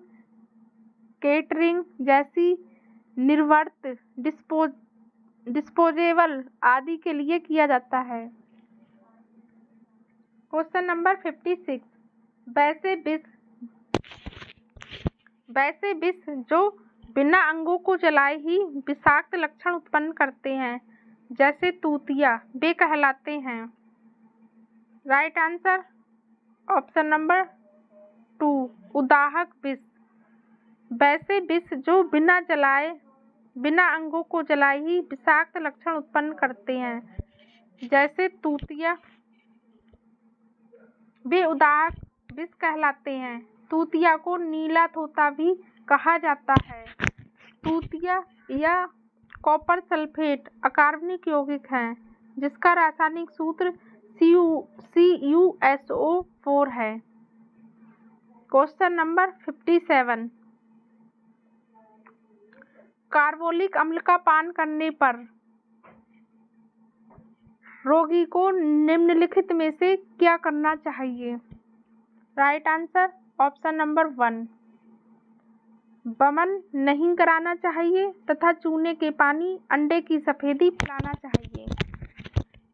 केटरिंग जैसी निर्वर्त डिस्पोजेबल आदि के लिए किया जाता है। क्वेश्चन नंबर 56, वैसे विष जो बिना अंगों को जलाए ही विषाक्त लक्षण उत्पन्न करते हैं, जैसे तूतिया, वे कहलाते हैं। राइट आंसर ऑप्शन नंबर 2, उदाहक विष। वैसे विष जो बिना अंगों को जलाए ही विषाक्त लक्षण उत्पन्न करते हैं, जैसे तूतिया, वे उदाहक विष कहलाते हैं। तूतिया को नीला तोता भी कहा जाता है। तूतिया या कॉपर सल्फेट अकार्बनिक यौगिक है, जिसका रासायनिक सूत्र CuSO4 है। क्वेश्चन नंबर 57, कार्बोलिक अम्ल का पान करने पर रोगी को निम्नलिखित में से क्या करना चाहिए? राइट आंसर ऑप्शन नंबर 1, वमन नहीं कराना चाहिए तथा चूने के पानी अंडे की सफेदी पिलाना चाहिए।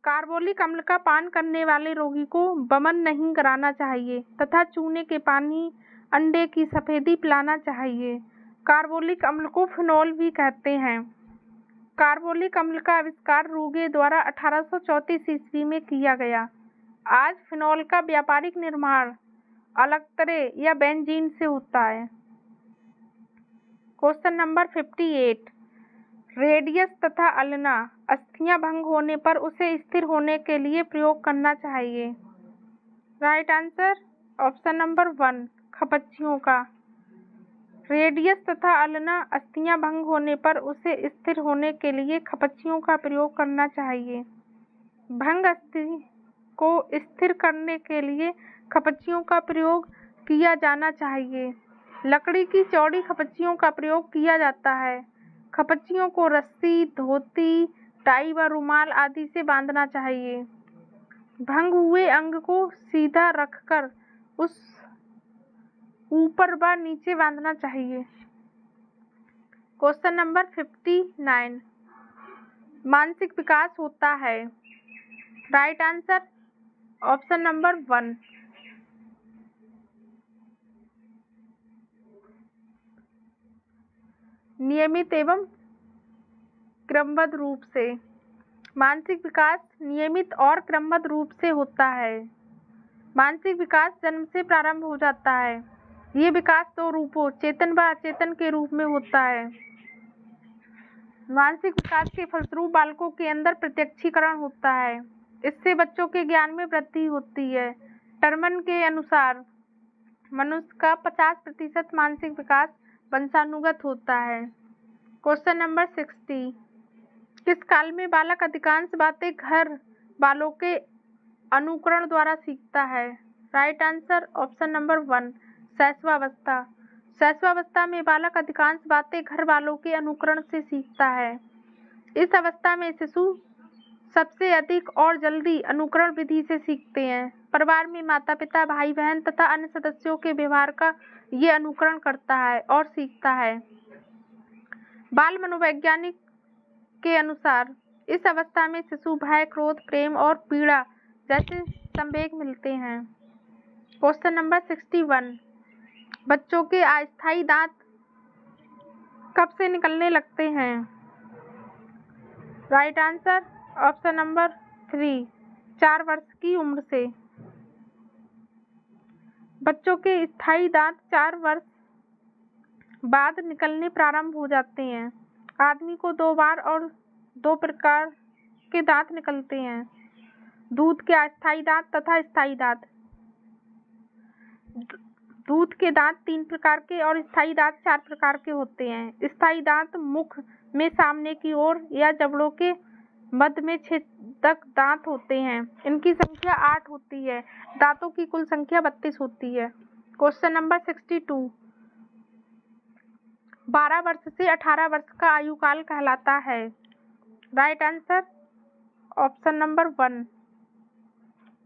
कार्बोलिक अम्ल का पान करने वाले रोगी को वमन नहीं कराना चाहिए तथा चूने के पानी अंडे की सफेदी पिलाना चाहिए। कार्बोलिक अम्ल को फिनॉल भी कहते हैं। कार्बोलिक अम्ल का आविष्कार रूगे द्वारा 1834 ईस्वी में किया गया। आज फिनॉल का व्यापारिक निर्माण अलकतरे या बेंजीन से होता है। क्वेश्चन नंबर 58, रेडियस तथा अल्ना अस्थियां भंग होने पर उसे स्थिर होने के लिए प्रयोग करना चाहिए। राइट आंसर ऑप्शन नंबर 1, खपच्चियों का। रेडियस तथा अल्ना अस्थियां भंग होने पर उसे स्थिर होने के लिए खपच्चियों का प्रयोग करना चाहिए। भंग अस्थि को स्थिर करने के लिए खपच्चियों का प्रयोग किया जाना चाहिए। लकड़ी की चौड़ी खपच्चियों का प्रयोग किया जाता है। खपच्चियों को रस्सी, धोती, टाई व रुमाल आदि से बांधना चाहिए। भंग हुए अंग को सीधा रखकर उस ऊपर व नीचे बांधना चाहिए। क्वेश्चन नंबर 59, मानसिक विकास होता है। राइट आंसर ऑप्शन नंबर 1, नियमित एवं क्रमबद्ध रूप से। मानसिक विकास नियमित और क्रमबद्ध रूप से होता है। मानसिक विकास जन्म से प्रारंभ हो जाता है। ये विकास 2 रूपों, चेतन व अचेतन के रूप में होता है। मानसिक विकास के फलस्वरूप बालकों के अंदर प्रत्यक्षीकरण होता है। इससे बच्चों के ज्ञान में वृद्धि होती है। टर्मन के अनुसार मनुष्य का 50% मानसिक विकास वंशानुगत होता है। क्वेश्चन नंबर 60, किस काल में बालक अधिकांश बातें घर वालों के अनुकरण द्वारा सीखता है? Right answer option number 1 शैशवावस्था। शैशवावस्था में बालक अधिकांश बातें घर वालों के अनुकरण से सीखता है। इस अवस्था में शिशु सबसे अधिक और जल्दी अनुकरण विधि से सीखते हैं। परिवार में माता पिता, भाई बहन तथा अन्य सदस्यों के व्यवहार का ये अनुकरण करता है और सीखता है। बाल मनोवैज्ञानिक के अनुसार इस अवस्था में शिशु भय, क्रोध, प्रेम और पीड़ा जैसे संवेग मिलते हैं। क्वेश्चन नंबर 61 बच्चों के अस्थायी दांत कब से निकलने लगते हैं? राइट आंसर ऑप्शन नंबर 3 4 वर्ष की उम्र से। बच्चों के स्थायी दांत 4 वर्ष बाद निकलने प्रारंभ हो जाते हैं। आदमी को 2 बार और 2 प्रकार के दांत निकलते हैं, दूध के अस्थायी दांत तथा स्थायी दांत। दूध के दांत 3 प्रकार के और स्थायी दांत 4 प्रकार के होते हैं। स्थायी दांत मुख में सामने की ओर या जबड़ों के मध्य में छेदक दांत होते हैं। इनकी संख्या 8 होती है। दांतों की कुल संख्या 32 होती है। क्वेश्चन नंबर 62 12 वर्ष से 18 वर्ष का आयु काल कहलाता है। राइट आंसर ऑप्शन नंबर 1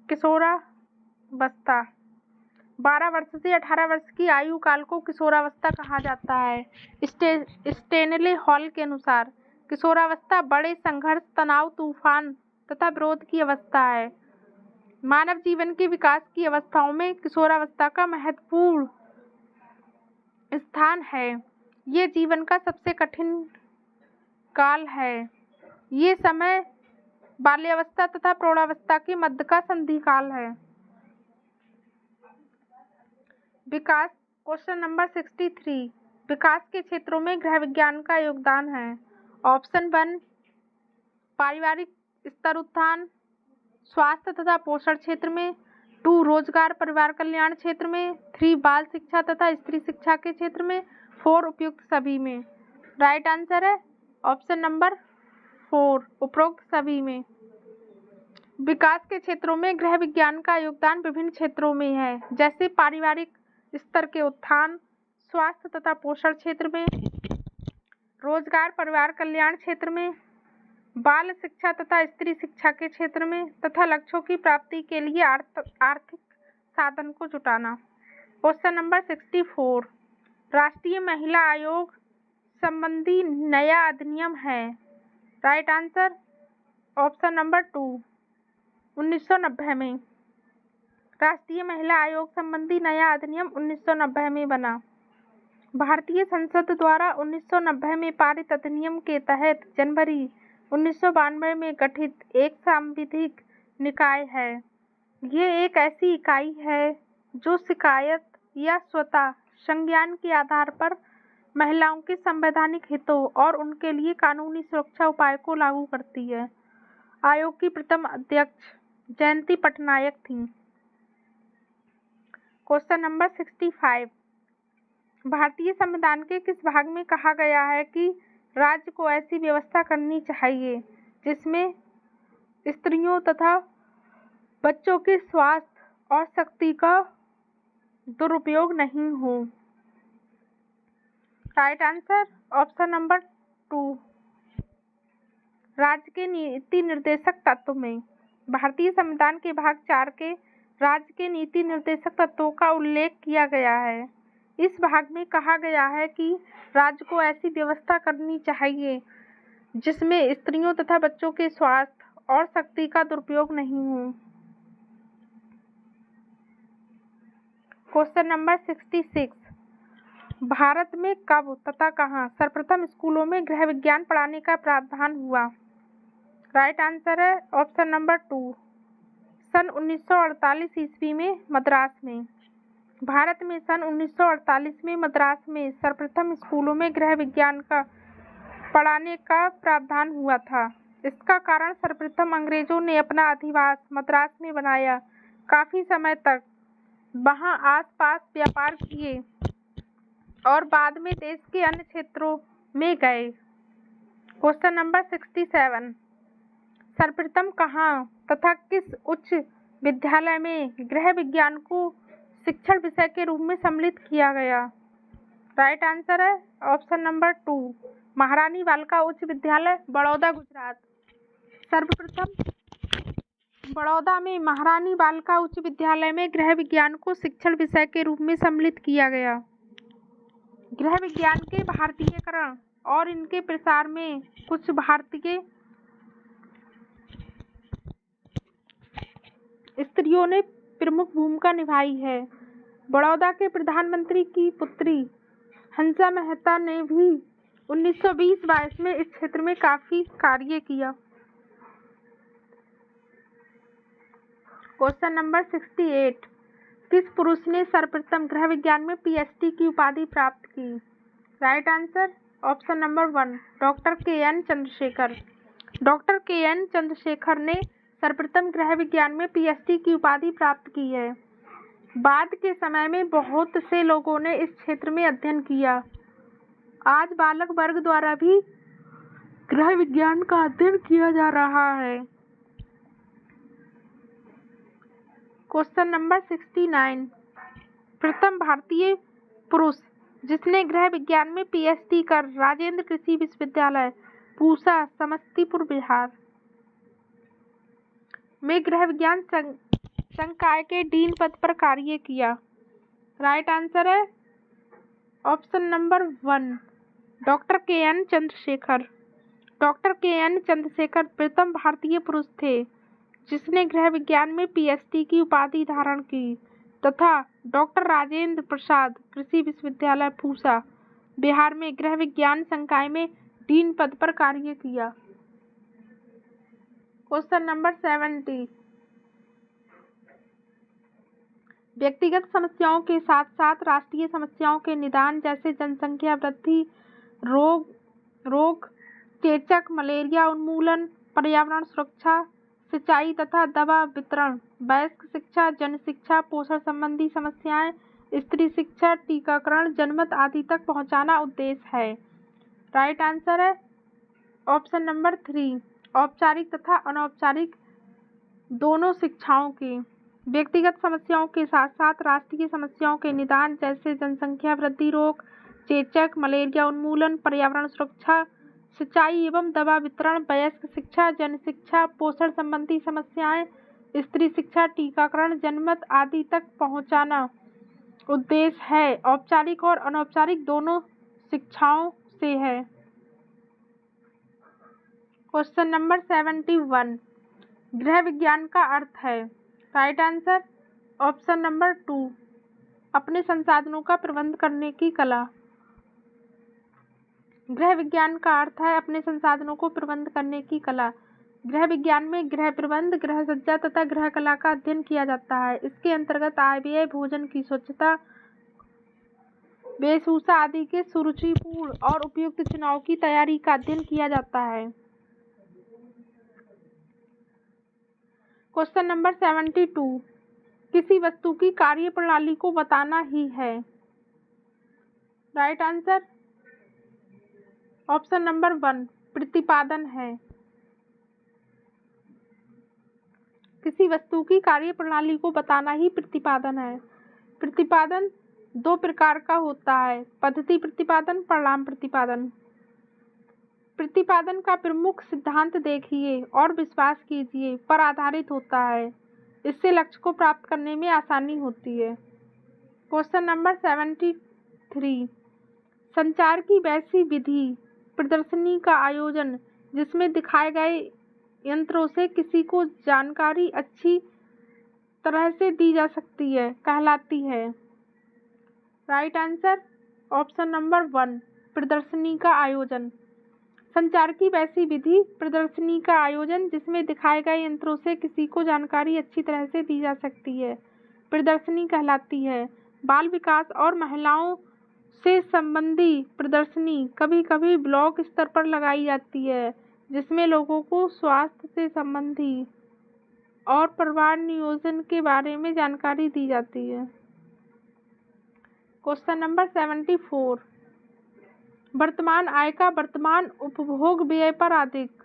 किशोरावस्था। 12 वर्ष से 18 वर्ष की आयु काल को किशोरावस्था कहा जाता है। स्टेनले हॉल के अनुसार किशोरावस्था बड़े संघर्ष, तनाव, तूफान तथा विरोध की अवस्था है। मानव जीवन के विकास की अवस्थाओं में किशोरावस्था का महत्वपूर्ण स्थान है। ये जीवन का सबसे कठिन काल है। ये समय बाल्यावस्था तथा प्रौढ़ावस्था के मध्य का संधि काल है। विकास क्वेश्चन नंबर 63 विकास के क्षेत्रों में गृह विज्ञान का योगदान है। ऑप्शन 1 पारिवारिक स्तर उत्थान, स्वास्थ्य तथा पोषण क्षेत्र में। 2 रोजगार परिवार कल्याण क्षेत्र में। 3 बाल शिक्षा तथा स्त्री शिक्षा के क्षेत्र में। 4 उपयुक्त सभी में। राइट आंसर है ऑप्शन नंबर 4 उपरोक्त सभी में। विकास के क्षेत्रों में गृह विज्ञान का योगदान विभिन्न क्षेत्रों में है, जैसे पारिवारिक स्तर के उत्थान, स्वास्थ्य तथा पोषण क्षेत्र में, रोजगार परिवार कल्याण क्षेत्र में, बाल शिक्षा तथा स्त्री शिक्षा के क्षेत्र में तथा लक्ष्यों की प्राप्ति के लिए आर्थिक साधन को जुटाना। क्वेश्चन नंबर 64 राष्ट्रीय महिला आयोग संबंधी नया अधिनियम है। राइट आंसर ऑप्शन नंबर 2 1990 में। राष्ट्रीय महिला आयोग संबंधी नया अधिनियम 1990 में बना। भारतीय संसद द्वारा 1990 में पारित अधिनियम के तहत जनवरी 1992 में गठित एक सांविधिक निकाय है। ये एक ऐसी इकाई है जो शिकायत या स्वतः संज्ञान के आधार पर महिलाओं के संवैधानिक हितों और उनके लिए कानूनी सुरक्षा उपाय को लागू करती है। आयोग की प्रथम अध्यक्ष जयंती पटनायक थीं। क्वेश्चन नंबर 65 भारतीय संविधान के किस भाग में कहा गया है कि राज्य को ऐसी व्यवस्था करनी चाहिए जिसमें स्त्रियों तथा बच्चों के स्वास्थ्य और शक्ति का दुरुपयोग नहीं हो? राइट आंसर ऑप्शन नंबर 2 राज्य के नीति निर्देशक तत्व में। भारतीय संविधान के भाग 4 के राज्य के नीति निर्देशक तत्वों का उल्लेख किया गया है। इस भाग में कहा गया है कि राज्य को ऐसी व्यवस्था करनी चाहिए जिसमें स्त्रियों तथा बच्चों के स्वास्थ्य और शक्ति का दुरुपयोग नहीं हो। क्वेश्चन नंबर 66 भारत में कब तथा कहाँ सर्वप्रथम स्कूलों में गृह विज्ञान पढ़ाने का प्रावधान हुआ? राइट आंसर है ऑप्शन नंबर 2 सन 1948 ईस्वी में मद्रास में। भारत में सन 1948 में मद्रास में सर्वप्रथम स्कूलों में गृह विज्ञान का पढ़ाने का प्रावधान हुआ था। इसका कारण सर्वप्रथम अंग्रेजों ने अपना अधिवास मद्रास में बनाया। काफी समय तक वहां आसपास व्यापार किए और बाद में देश के अन्य क्षेत्रों में गए। क्वेश्चन नंबर 67 सर्वप्रथम कहाँ तथा किस उच्च विद्यालय में गृह विज्ञान को शिक्षण विषय के रूप में सम्मिलित किया गया? राइट आंसर है ऑप्शन नंबर 2, महारानी बालिका उच्च विद्यालय, बड़ौदा, गुजरात। सर्वप्रथम बड़ौदा में महारानी बालिका उच्च विद्यालय में गृह विज्ञान को शिक्षण विषय के रूप में सम्मिलित किया गया। गृह विज्ञान के भारतीयकरण और इनके प्रसार में कुछ भारतीय स्त्रियों ने प्रमुख भूमिका निभाई है। बड़ौदा के प्रधानमंत्री की पुत्री हंसा मेहता ने भी 1920-22 में इस क्षेत्र में काफी कार्य किया। क्वेश्चन नंबर 68, किस पुरुष ने सर्वप्रथम गृह विज्ञान में पीएचडी की उपाधि प्राप्त की? Right answer option number 1, doctor K. N.. Chandrashekhar. Doctor K. N.. Chandrashekhar ने सर्वप्रथम गृह विज्ञान में पीएचडी की उपाधि प्राप्त की है। बाद के समय में बहुत से लोगों ने इस क्षेत्र में अध्ययन किया। आज बालक वर्ग द्वारा भी गृह विज्ञान का अध्ययन किया जा रहा है। क्वेश्चन नंबर 69, प्रथम भारतीय पुरुष जिसने गृह विज्ञान में पीएचडी कर राजेंद्र कृषि विश्वविद्यालय, पूसा, समस्तीपुर, बिहार में गृह विज्ञान संकाय के डीन पद पर कार्य किया। राइट आंसर है option number 1, doctor K. N.. Chandrashekhar. Doctor K. N.. Chandrashekhar प्रथम भारतीय पुरुष थे जिसने गृह विज्ञान में पीएचडी की उपाधि धारण की तथा डॉक्टर राजेंद्र प्रसाद कृषि विश्वविद्यालय, पूसा, बिहार में गृह विज्ञान संकाय में डीन पद पर कार्य किया। क्वेश्चन नंबर 70, व्यक्तिगत समस्याओं के साथ साथ राष्ट्रीय समस्याओं के निदान जैसे जनसंख्या वृद्धि, रोग, चेचक, मलेरिया उन्मूलन, पर्यावरण सुरक्षा, सिंचाई तथा दवा वितरण, वयस्क शिक्षा, जन शिक्षा, पोषण संबंधी समस्याएं, स्त्री शिक्षा, टीकाकरण, जनमत आदि तक पहुंचाना उद्देश्य है। राइट आंसर है ऑप्शन नंबर 3, औपचारिक तथा अनौपचारिक दोनों शिक्षाओं की। व्यक्तिगत समस्याओं के साथ साथ राष्ट्रीय समस्याओं के निदान जैसे जनसंख्या वृद्धि, रोग, चेचक, मलेरिया उन्मूलन, पर्यावरण सुरक्षा, सिंचाई एवं दवा वितरण, वयस्क शिक्षा, जन शिक्षा, पोषण संबंधी समस्याएं, स्त्री शिक्षा, टीकाकरण, जनमत आदि तक पहुंचाना उद्देश्य है। औपचारिक और अनौपचारिक दोनों शिक्षाओं से है। क्वेश्चन नंबर 71, गृह विज्ञान का अर्थ है? राइट आंसर ऑप्शन नंबर 2, अपने संसाधनों का प्रबंध करने की कला। गृह विज्ञान का अर्थ है अपने संसाधनों को प्रबंध करने की कला। गृह विज्ञान में गृह प्रबंध, गृह सज्जा तथा गृह कला का अध्ययन किया जाता है। इसके अंतर्गत आय व्यय, भोजन की स्वच्छता, वेशभूषा आदि के सुरुचिपूर्ण और उपयुक्त चुनाव की तैयारी का अध्ययन किया जाता है। क्वेश्चन नंबर 72, किसी वस्तु की कार्य प्रणाली को बताना ही है। राइट आंसर ऑप्शन नंबर 1, प्रतिपादन है। किसी वस्तु की कार्य प्रणाली को बताना ही प्रतिपादन है। प्रतिपादन 2 प्रकार का होता है, पद्धति प्रतिपादन, परिणाम प्रतिपादन। प्रतिपादन का प्रमुख सिद्धांत देखिए और विश्वास कीजिए पर आधारित होता है। इससे लक्ष्य को प्राप्त करने में आसानी होती है। क्वेश्चन नंबर 73, संचार की वैसी विधि प्रदर्शनी का आयोजन जिसमें दिखाए गए यंत्रों से किसी को जानकारी अच्छी तरह से दी जा सकती है कहलाती है। राइट आंसर ऑप्शन नंबर 1, प्रदर्शनी का आयोजन। संचार की वैसी विधि प्रदर्शनी का आयोजन जिसमें दिखाए गए यंत्रों से किसी को जानकारी अच्छी तरह से दी जा सकती है प्रदर्शनी कहलाती है। बाल विकास और महिलाओं से संबंधी प्रदर्शनी कभी कभी ब्लॉक स्तर पर लगाई जाती है जिसमें लोगों को स्वास्थ्य से संबंधी और परिवार नियोजन के बारे में जानकारी दी जाती है। क्वेश्चन नंबर 74, वर्तमान आय का वर्तमान उपभोग व्यय पर अधिक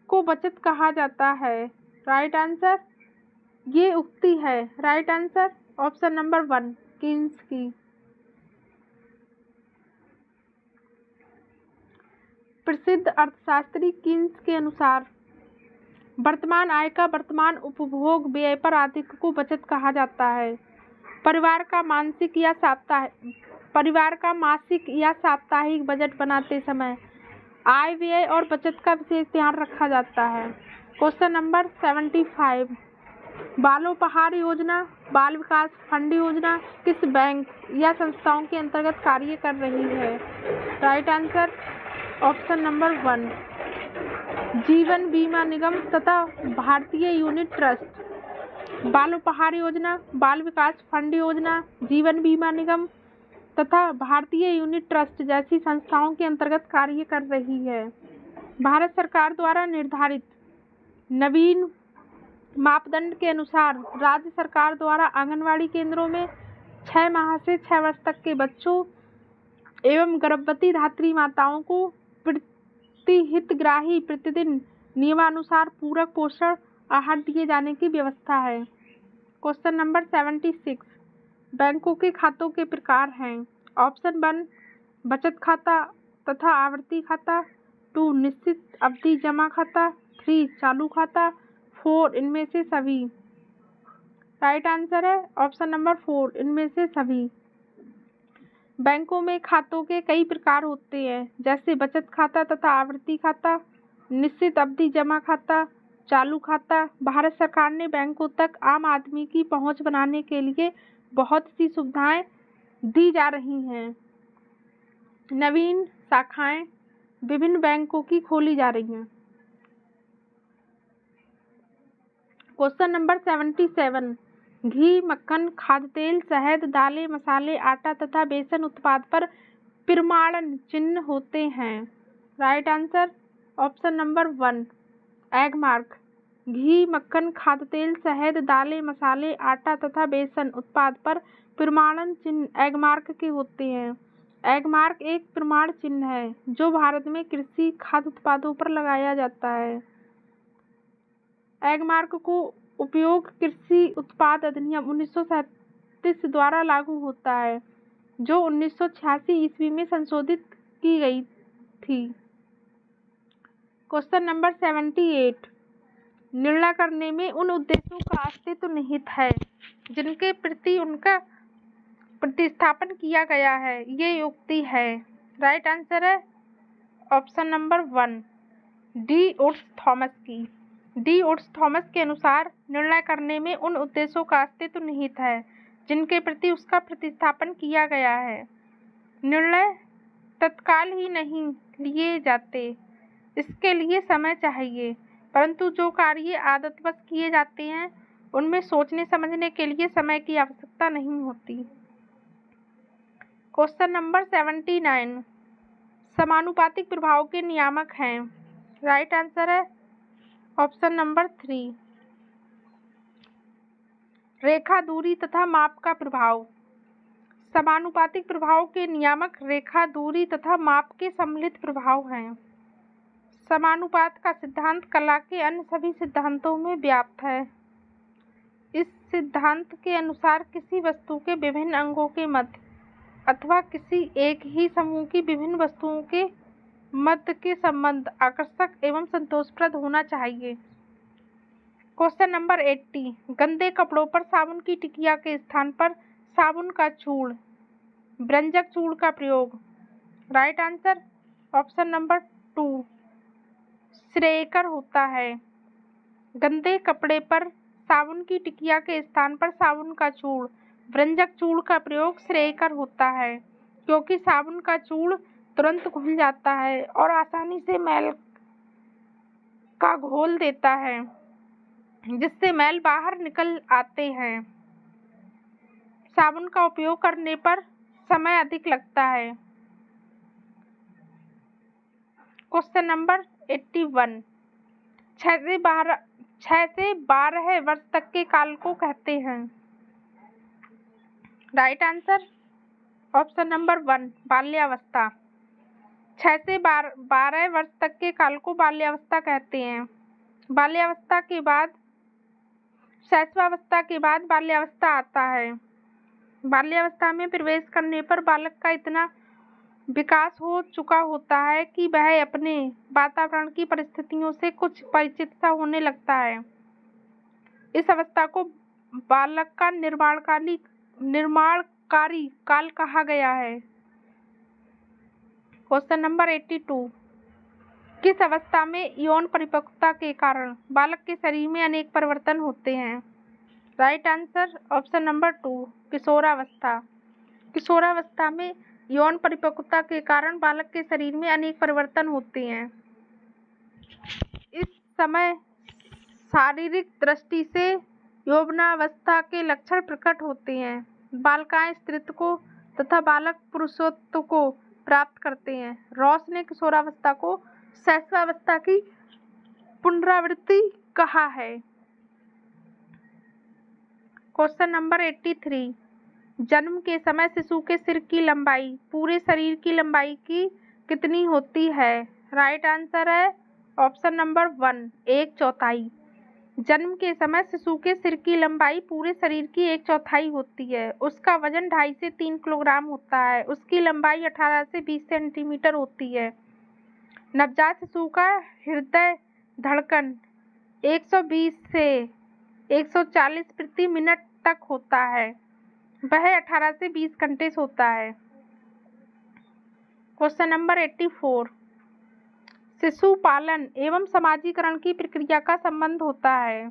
को बचत कहा जाता है। राइट आंसर ये उक्ति है? Right answer option number 1 Keynes की। प्रसिद्ध अर्थशास्त्री कीन्स के अनुसार वर्तमान आय का वर्तमान उपभोग व्यय पर आधिक्य को बचत कहा जाता है। परिवार का मासिक या साप्ताहिक बजट बनाते समय आय व्यय और बचत का विशेष ध्यान रखा जाता है। क्वेश्चन नंबर 75 बालोपहार योजना बाल विकास फंड योजना किस बैंक या संस्थाओं के अंतर्गत कार्य कर रही है? राइट आंसर ऑप्शन नंबर 1 जीवन बीमा निगम तथा भारतीय यूनिट ट्रस्ट। बालोपहार योजना बाल विकास फंड योजना जीवन बीमा निगम तथा भारतीय यूनिट ट्रस्ट जैसी संस्थाओं के अंतर्गत कार्य कर रही है। भारत सरकार द्वारा निर्धारित नवीन मापदंड के अनुसार राज्य सरकार द्वारा आंगनवाड़ी केंद्रों में 6 माह से 6 वर्ष तक के बच्चों एवं गर्भवती धात्री माताओं को हितग्राही प्रतिदिन नियमानुसार पूरक पोषण आहार दिए जाने की व्यवस्था है। क्वेश्चन नंबर 76 बैंकों के खातों के प्रकार हैं। ऑप्शन 1 बचत खाता तथा आवर्ती खाता, 2 निश्चित अवधि जमा खाता, 3 चालू खाता, 4 इनमें से सभी। राइट आंसर है ऑप्शन नंबर 4 इनमें से सभी। बैंकों में खातों के कई प्रकार होते हैं जैसे बचत खाता तथा आवर्ती खाता, निश्चित अवधि जमा खाता, चालू खाता। भारत सरकार ने बैंकों तक आम आदमी की पहुंच बनाने के लिए बहुत सी सुविधाएं दी जा रही हैं। नवीन शाखाएं विभिन्न बैंकों की खोली जा रही हैं। क्वेश्चन नंबर 77 घी, मक्खन, खाद्य तेल, शहद, दालें, मसाले, आटा तथा बेसन उत्पाद पर प्रमाणन चिन्ह होते हैं। Right answer option number 1 Agmark. घी, मक्खन, खाद्य तेल, शहद, दालें, मसाले, आटा तथा बेसन उत्पाद पर प्रमाणन चिन्ह एग मार्क के होते हैं। एग मार्क एक प्रमाण चिन्ह है जो भारत में कृषि खाद्य उत्पादों पर लगाया जाता है। एग मार्क को उपयोग कृषि उत्पाद अधिनियम 1937 द्वारा लागू होता है जो 1986 ईस्वी में संशोधित की गई थी। क्वेश्चन नंबर 78 निर्णय करने में उन उद्देश्यों का अस्तित्व निहित है जिनके प्रति उनका प्रतिस्थापन किया गया है। ये युक्ति है। राइट आंसर है option number 1 D Woods Thomas की। डी वुड्स थॉमस के अनुसार निर्णय करने में उन उद्देश्यों का अस्तित्व निहित है जिनके प्रति उसका प्रतिस्थापन किया गया है। निर्णय तत्काल ही नहीं लिए जाते, इसके लिए समय चाहिए, परंतु जो कार्य आदतवश किए जाते हैं उनमें सोचने समझने के लिए समय की आवश्यकता नहीं होती। क्वेश्चन नंबर 79 समानुपातिक प्रभाव के नियामक हैं। राइट आंसर है ऑप्शन नंबर 3 रेखा, दूरी तथा माप का प्रभाव। समानुपातिक प्रभाव के नियामक रेखा, दूरी तथा माप के सम्मिलित प्रभाव हैं। समानुपात का सिद्धांत कला के अन्य सभी सिद्धांतों में व्याप्त है। इस सिद्धांत के अनुसार किसी वस्तु के विभिन्न अंगों के मध्य अथवा किसी एक ही समूह की विभिन्न वस्तुओं के मध्य के संबंध आकर्षक एवं संतोषप्रद होना चाहिए। क्वेश्चन नंबर 80 गंदे कपड़ों पर साबुन की टिकिया के स्थान पर साबुन का चूर्ण व्यंजक चूर्ण का प्रयोग। राइट आंसर ऑप्शन नंबर 2 श्रेयकर होता है। गंदे कपड़े पर साबुन की टिकिया के स्थान पर साबुन का चूर्ण व्यंजक चूर्ण का प्रयोग श्रेयकर होता है क्योंकि साबुन का चूर्ण तुरंत घुल जाता है और आसानी से मैल का घोल देता है जिससे मैल बाहर निकल आते हैं। साबुन का उपयोग करने पर समय अधिक लगता है। क्वेश्चन नंबर 81 6 से 12 वर्ष तक के काल को कहते हैं। राइट आंसर ऑप्शन नंबर 1 बाल्यावस्था। 6 से 12 वर्ष तक के काल को बाल्यावस्था कहते हैं। बाल्यावस्था के बाद शैशवावस्था के बाद बाल्यावस्था आता है। बाल्यावस्था में प्रवेश करने पर बालक का इतना विकास हो चुका होता है कि वह अपने वातावरण की परिस्थितियों से कुछ परिचित सा होने लगता है। इस अवस्था को बालक का निर्माणकारी काल कहा गया है। क्वेश्चन नंबर 82, किस अवस्था में यौन परिपक्वता के कारण बालक के शरीर में अनेक परिवर्तन होते हैं? राइट आंसर ऑप्शन नंबर 2, किशोरावस्था। किशोरावस्था में यौन परिपक्वता के कारण बालक के शरीर में अनेक परिवर्तन होते हैं। इस समय शारीरिक दृष्टि से यौवनावस्था के लक्षण प्रकट होते हैं। बालिकाएं स्त्रीत्व को तथा बालक पुरुषत्व को प्राप्त करते हैं। रॉस ने किशोरावस्था को शैशवावस्था की पुनरावृत्ति कहा है। क्वेश्चन नंबर 83, जन्म के समय शिशु के सिर की लंबाई पूरे शरीर की लंबाई की कितनी होती है? राइट आंसर है ऑप्शन नंबर 1, 1/4। जन्म के समय शिशु के सिर की लंबाई पूरे शरीर की 1/4 होती है। उसका वजन 2.5 से 3 किलोग्राम होता है। उसकी लंबाई 18 से 20 सेंटीमीटर होती है। नवजात शिशु का हृदय धड़कन 120 से 140 प्रति मिनट तक होता है। वह 18 से 20 घंटे सोता है। क्वेश्चन नंबर 84, शिशु पालन एवं समाजीकरण की प्रक्रिया का संबंध होता है।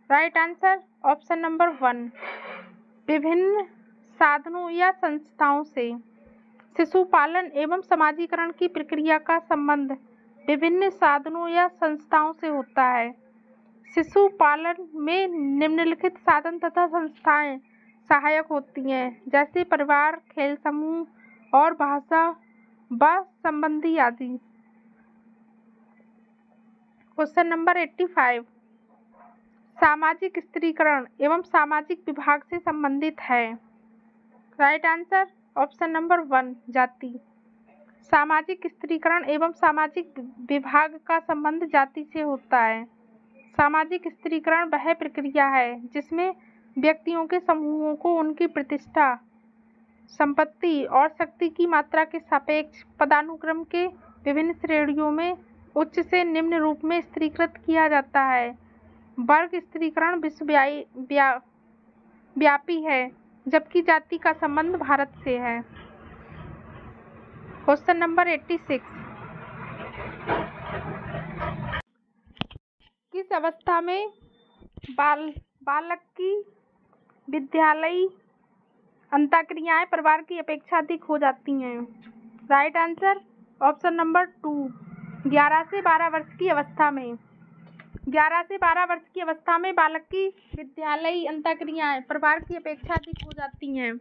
राइट आंसर ऑप्शन नंबर 1, विभिन्न साधनों या संस्थाओं से। शिशु पालन एवं समाजीकरण की प्रक्रिया का संबंध विभिन्न साधनों या संस्थाओं से होता है। शिशु पालन में निम्नलिखित साधन तथा संस्थाएं सहायक होती हैं, जैसे परिवार, खेल समूह और भाषा व संबंधी आदि। क्वेश्चन नंबर 85, सामाजिक स्त्रीकरण एवं सामाजिक विभाग से संबंधित है। राइट आंसर ऑप्शन नंबर 1, जाति। सामाजिक स्त्रीकरण एवं सामाजिक विभाग का संबंध जाति से होता है। सामाजिक स्त्रीकरण वह प्रक्रिया है जिसमें व्यक्तियों के समूहों को उनकी प्रतिष्ठा, संपत्ति और शक्ति की मात्रा के सापेक्ष पदानुक्रम के विभिन्न श्रेणियों में उच्च से निम्न रूप में स्त्रीकृत किया जाता है। वर्ग स्त्रीकरण विश्वव्यापी है, जबकि जाति का संबंध भारत से है। क्वेश्चन नंबर 86, किस अवस्था में बालक की विद्यालयी अंतःक्रियाएं परिवार की अपेक्षा अधिक हो जाती हैं? राइट आंसर ऑप्शन नंबर 2, 11 से 12 वर्ष की अवस्था में। 11 से 12 वर्ष की अवस्था में बालक की विद्यालयी अंतःक्रियाएं परिवार की अपेक्षा अधिक हो जाती हैं।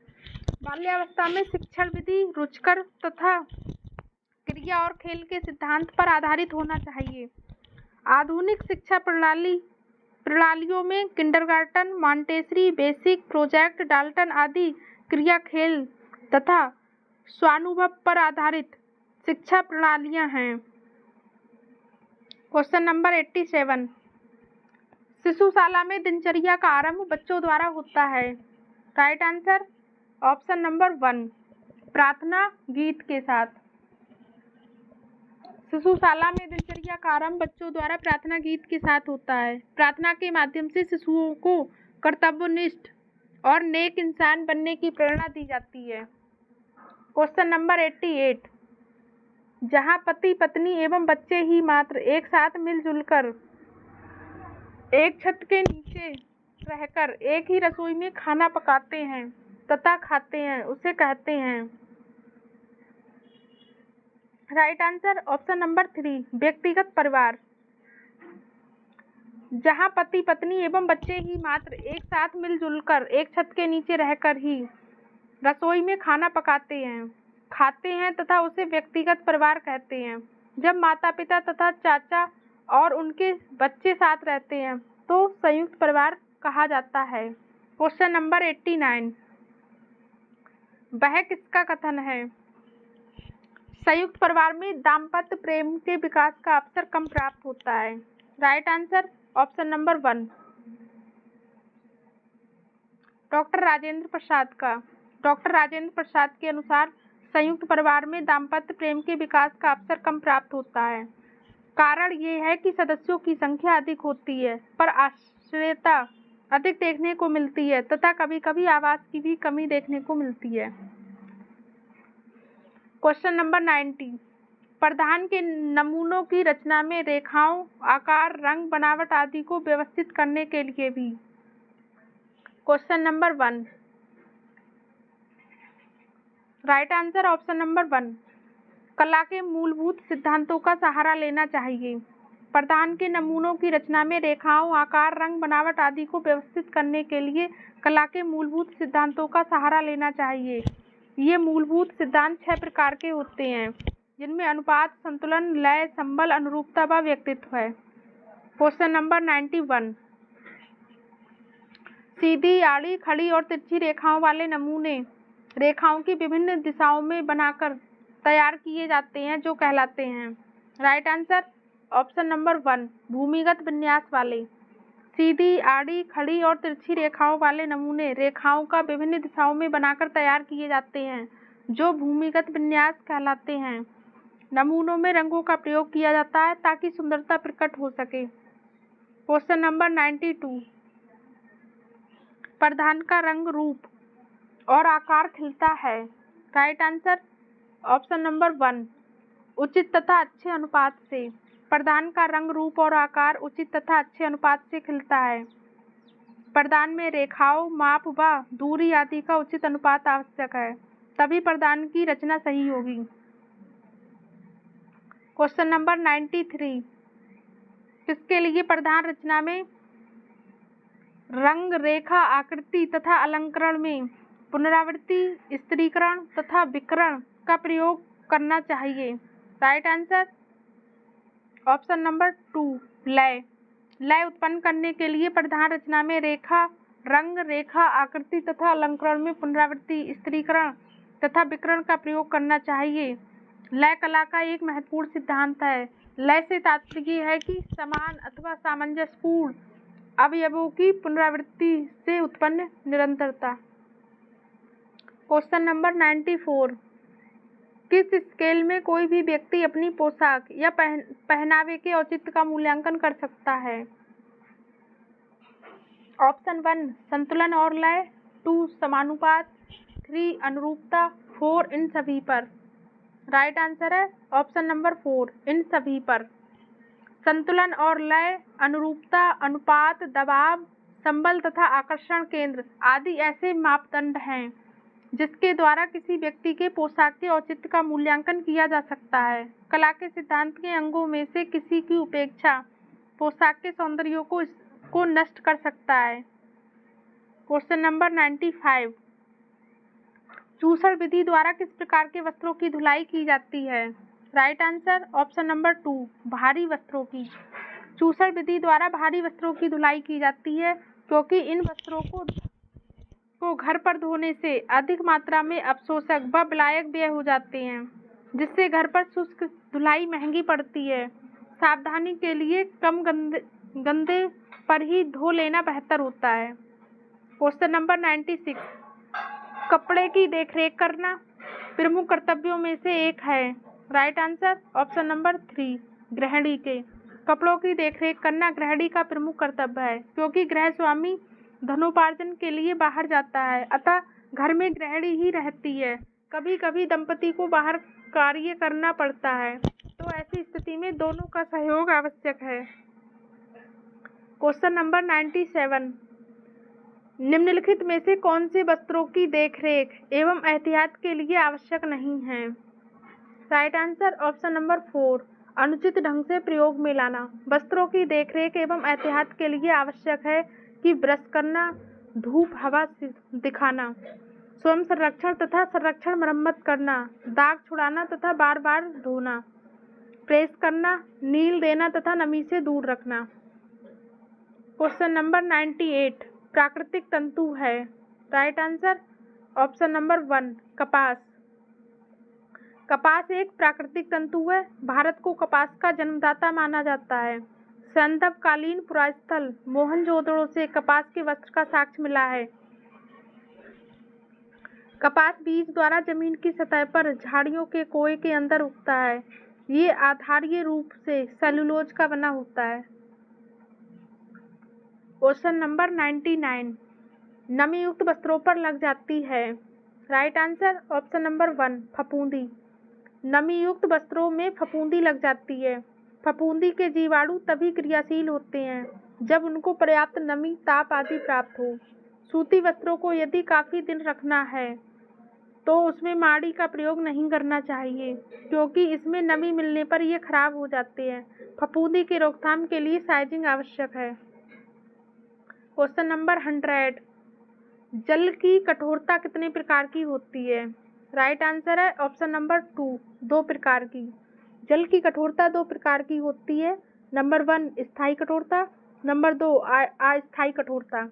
बाल्यावस्था में शिक्षण विधि रुचिकर तथा क्रिया और खेल के सिद्धांत पर आधारित होना चाहिए। आधुनिक शिक्षा प्रणालियों में kindergarten, Montessori, basic, project Dalton आदि क्रिया, खेल तथा स्वानुभव पर आधारित शिक्षा प्रणालियां हैं। क्वेश्चन नंबर 87, शिशुशाला में दिनचर्या का आरंभ बच्चों द्वारा होता है। राइट आंसर ऑप्शन नंबर 1, प्रार्थना गीत के साथ। शिशुशाला में दिनचर्या का आरंभ बच्चों द्वारा प्रार्थना गीत के साथ होता है। प्रार्थना के माध्यम से शिशुओं को कर्तव्यनिष्ठ और नेक इंसान बनने की प्रेरणा दी जाती है। क्वेश्चन नंबर 88, जहाँ पति पत्नी एवं बच्चे ही मात्र एक साथ मिलजुल कर एक छत के नीचे रहकर एक ही रसोई में खाना पकाते हैं तथा खाते हैं, उसे कहते हैं। राइट आंसर ऑप्शन नंबर 3, व्यक्तिगत परिवार। जहाँ पति पत्नी एवं बच्चे ही मात्र एक साथ मिलजुल कर एक छत के नीचे रहकर ही रसोई में खाना पकाते हैं, खाते हैं तथा उसे व्यक्तिगत परिवार कहते हैं। जब माता पिता तथा चाचा और उनके बच्चे साथ रहते हैं तो संयुक्त परिवार कहा जाता है। क्वेश्चन नंबर 89, वह किसका कथन है? संयुक्त परिवार में दाम्पत्य प्रेम के विकास का अवसर कम प्राप्त होता है। Right answer option number 1, doctor Rajendra Prasad का। डॉक्टर राजेंद्र प्रसाद के अनुसार संयुक्त परिवार में दाम्पत्य प्रेम के विकास का अवसर कम प्राप्त होता है। कारण ये है कि सदस्यों की संख्या अधिक होती है पर आश्रयता अधिक देखने को मिलती है तथा कभी कभी आवास की भी कमी देखने को मिलती है। क्वेश्चन नंबर 90, प्रधान के नमूनों की रचना में रेखाओं, आकार, रंग, बनावट आदि को व्यवस्थित करने के लिए भी। Question number 1, right answer option number 1, कला के मूलभूत सिद्धांतों का सहारा लेना चाहिए। प्रधान के नमूनों की रचना में रेखाओं, आकार, रंग, बनावट आदि को व्यवस्थित करने के लिए कला के मूलभूत सिद्धांतों का सहारा लेना चाहिए। ये मूलभूत सिद्धांत 6 प्रकार के होते हैं, जिनमें अनुपात, संतुलन, लय, संबल, अनुरूपता व व्यक्तित्व है। क्वेश्चन नंबर 91, सीधी, आड़ी, खड़ी और तिरछी रेखाओं वाले नमूने रेखाओं की विभिन्न दिशाओं में बनाकर तैयार किए जाते हैं जो कहलाते हैं। राइट आंसर ऑप्शन नंबर 1, भूमिगत विन्यास वाले। सीधी, आड़ी, खड़ी और तिरछी रेखाओं वाले नमूने रेखाओं का विभिन्न दिशाओं में बनाकर तैयार किए जाते हैं जो भूमिगत विन्यास कहलाते हैं। नमूनों में रंगों का प्रयोग किया जाता है ताकि सुंदरता प्रकट हो सके। क्वेश्चन नंबर 92, प्रधान का रंग, रूप और आकार खिलता है। राइट आंसर ऑप्शन नंबर 1, उचित तथा अच्छे अनुपात से। प्रधान का रंग, रूप और आकार उचित तथा अच्छे अनुपात से खिलता है। प्रधान में रेखाओं, माप व दूरी आदि का उचित अनुपात आवश्यक है, तभी प्रधान की रचना सही होगी। क्वेश्चन नंबर 93, किसके लिए प्रधान रचना में रंग, रेखा, आकृति तथा अलंकरण में पुनरावृत्ति, स्त्रीकरण तथा विकर्ण का प्रयोग करना चाहिए। राइट आंसर ऑप्शन नंबर 2, लय। लय उत्पन्न करने के लिए प्रधान रचना में रेखा, रंग, रेखा, आकृति तथा अलंकरण में पुनरावृत्ति, स्त्रीकरण तथा विकर्ण का प्रयोग करना चाहिए। लय कला का एक महत्वपूर्ण सिद्धांत है। लय से तात्पर्य है कि समान अथवा सामंजस्यपूर्ण अवयवों की पुनरावृत्ति से उत्पन्न निरंतरता। क्वेश्चन नंबर 94, किस स्केल में कोई भी व्यक्ति अपनी पोशाक या पहनावे के औचित्य का मूल्यांकन कर सकता है? ऑप्शन 1, संतुलन और लय, 2, समानुपात, 3, अनुरूपता, 4, इन सभी पर। राइट आंसर है ऑप्शन नंबर 4, इन सभी पर। संतुलन और लय, अनुरूपता, अनुपात, दबाव, संबल तथा आकर्षण केंद्र आदि ऐसे मापदंड हैं जिसके द्वारा किसी व्यक्ति के पोशाक के औचित्य का मूल्यांकन किया जा सकता है। कला के सिद्धांत के अंगों में से किसी की उपेक्षा पोशाक के सौंदर्य को नष्ट कर सकता है। क्वेश्चन नंबर 95, चूसड़ विधि द्वारा किस प्रकार के वस्त्रों की धुलाई की जाती है? राइट आंसर ऑप्शन नंबर 2, भारी वस्त्रों की। चूसड़ विधि द्वारा भारी वस्त्रों की धुलाई की जाती है क्योंकि इन वस्त्रों को घर पर धोने से अधिक मात्रा में अवशोषक व विलायक व्यय हो जाते हैं, जिससे घर पर शुष्क धुलाई महंगी पड़ती है। सावधानी के लिए कम गंदे पर ही धो लेना बेहतर होता है। क्वेश्चन नंबर 96, कपड़े की देखरेख करना प्रमुख कर्तव्यों में से एक है। राइट आंसर ऑप्शन नंबर 3, गृहिणी के। कपड़ों की देखरेख करना गृहिणी का प्रमुख कर्तव्य है क्योंकि गृह स्वामी धनोपार्जन के लिए बाहर जाता है, अतः घर में गृहिणी ही रहती है। कभी कभी दंपति को बाहर कार्य करना पड़ता है, तो ऐसी स्थिति में दोनों का सहयोग आवश्यक है। क्वेश्चन नंबर 97, निम्नलिखित में से कौन से वस्त्रों की देखरेख एवं एहतियात के लिए आवश्यक नहीं है? राइट आंसर ऑप्शन नंबर 4, अनुचित ढंग से प्रयोग में लाना। वस्त्रों की देखरेख एवं एहतियात के लिए आवश्यक है कि ब्रश करना, धूप हवा दिखाना, स्वयं संरक्षण तथा संरक्षण मरम्मत करना, दाग छुड़ाना तथा बार बार धोना, प्रेस करना, नील देना तथा नमी से दूर रखना। क्वेश्चन नंबर 98, प्राकृतिक तंतु है। राइट आंसर ऑप्शन नंबर 1, कपास। कपास एक प्राकृतिक तंतु है। भारत को कपास का जन्मदाता माना जाता है। सैंधव कालीन पुरास्थल मोहनजोदड़ो से कपास के वस्त्र का साक्ष्य मिला है। कपास बीज द्वारा जमीन की सतह पर झाड़ियों के कोए के अंदर उगता है। ये आधारीय रूप से सेलुलोज का बना होता है। क्वेश्चन नंबर 99, नमी युक्त वस्त्रों पर लग जाती है। राइट आंसर ऑप्शन नंबर 1 फफूंदी। नमी युक्त वस्त्रों में फफूंदी लग जाती है। फफूंदी के जीवाणु तभी क्रियाशील होते हैं जब उनको पर्याप्त नमी, ताप आदि प्राप्त हो। सूती वस्त्रों को यदि काफी दिन रखना है तो उसमें माड़ी का प्रयोग नहीं करना चाहिए, क्योंकि इसमें नमी मिलने पर ये खराब हो जाते हैं। फफूंदी की रोकथाम के लिए साइजिंग आवश्यक है। क्वेश्चन नंबर 100, जल की कठोरता कितने प्रकार की होती है। राइट आंसर है ऑप्शन नंबर 2 2 प्रकार की। जल की कठोरता 2 प्रकार की होती है। नंबर 1 स्थायी कठोरता, नंबर 2 अस्थायी कठोरता।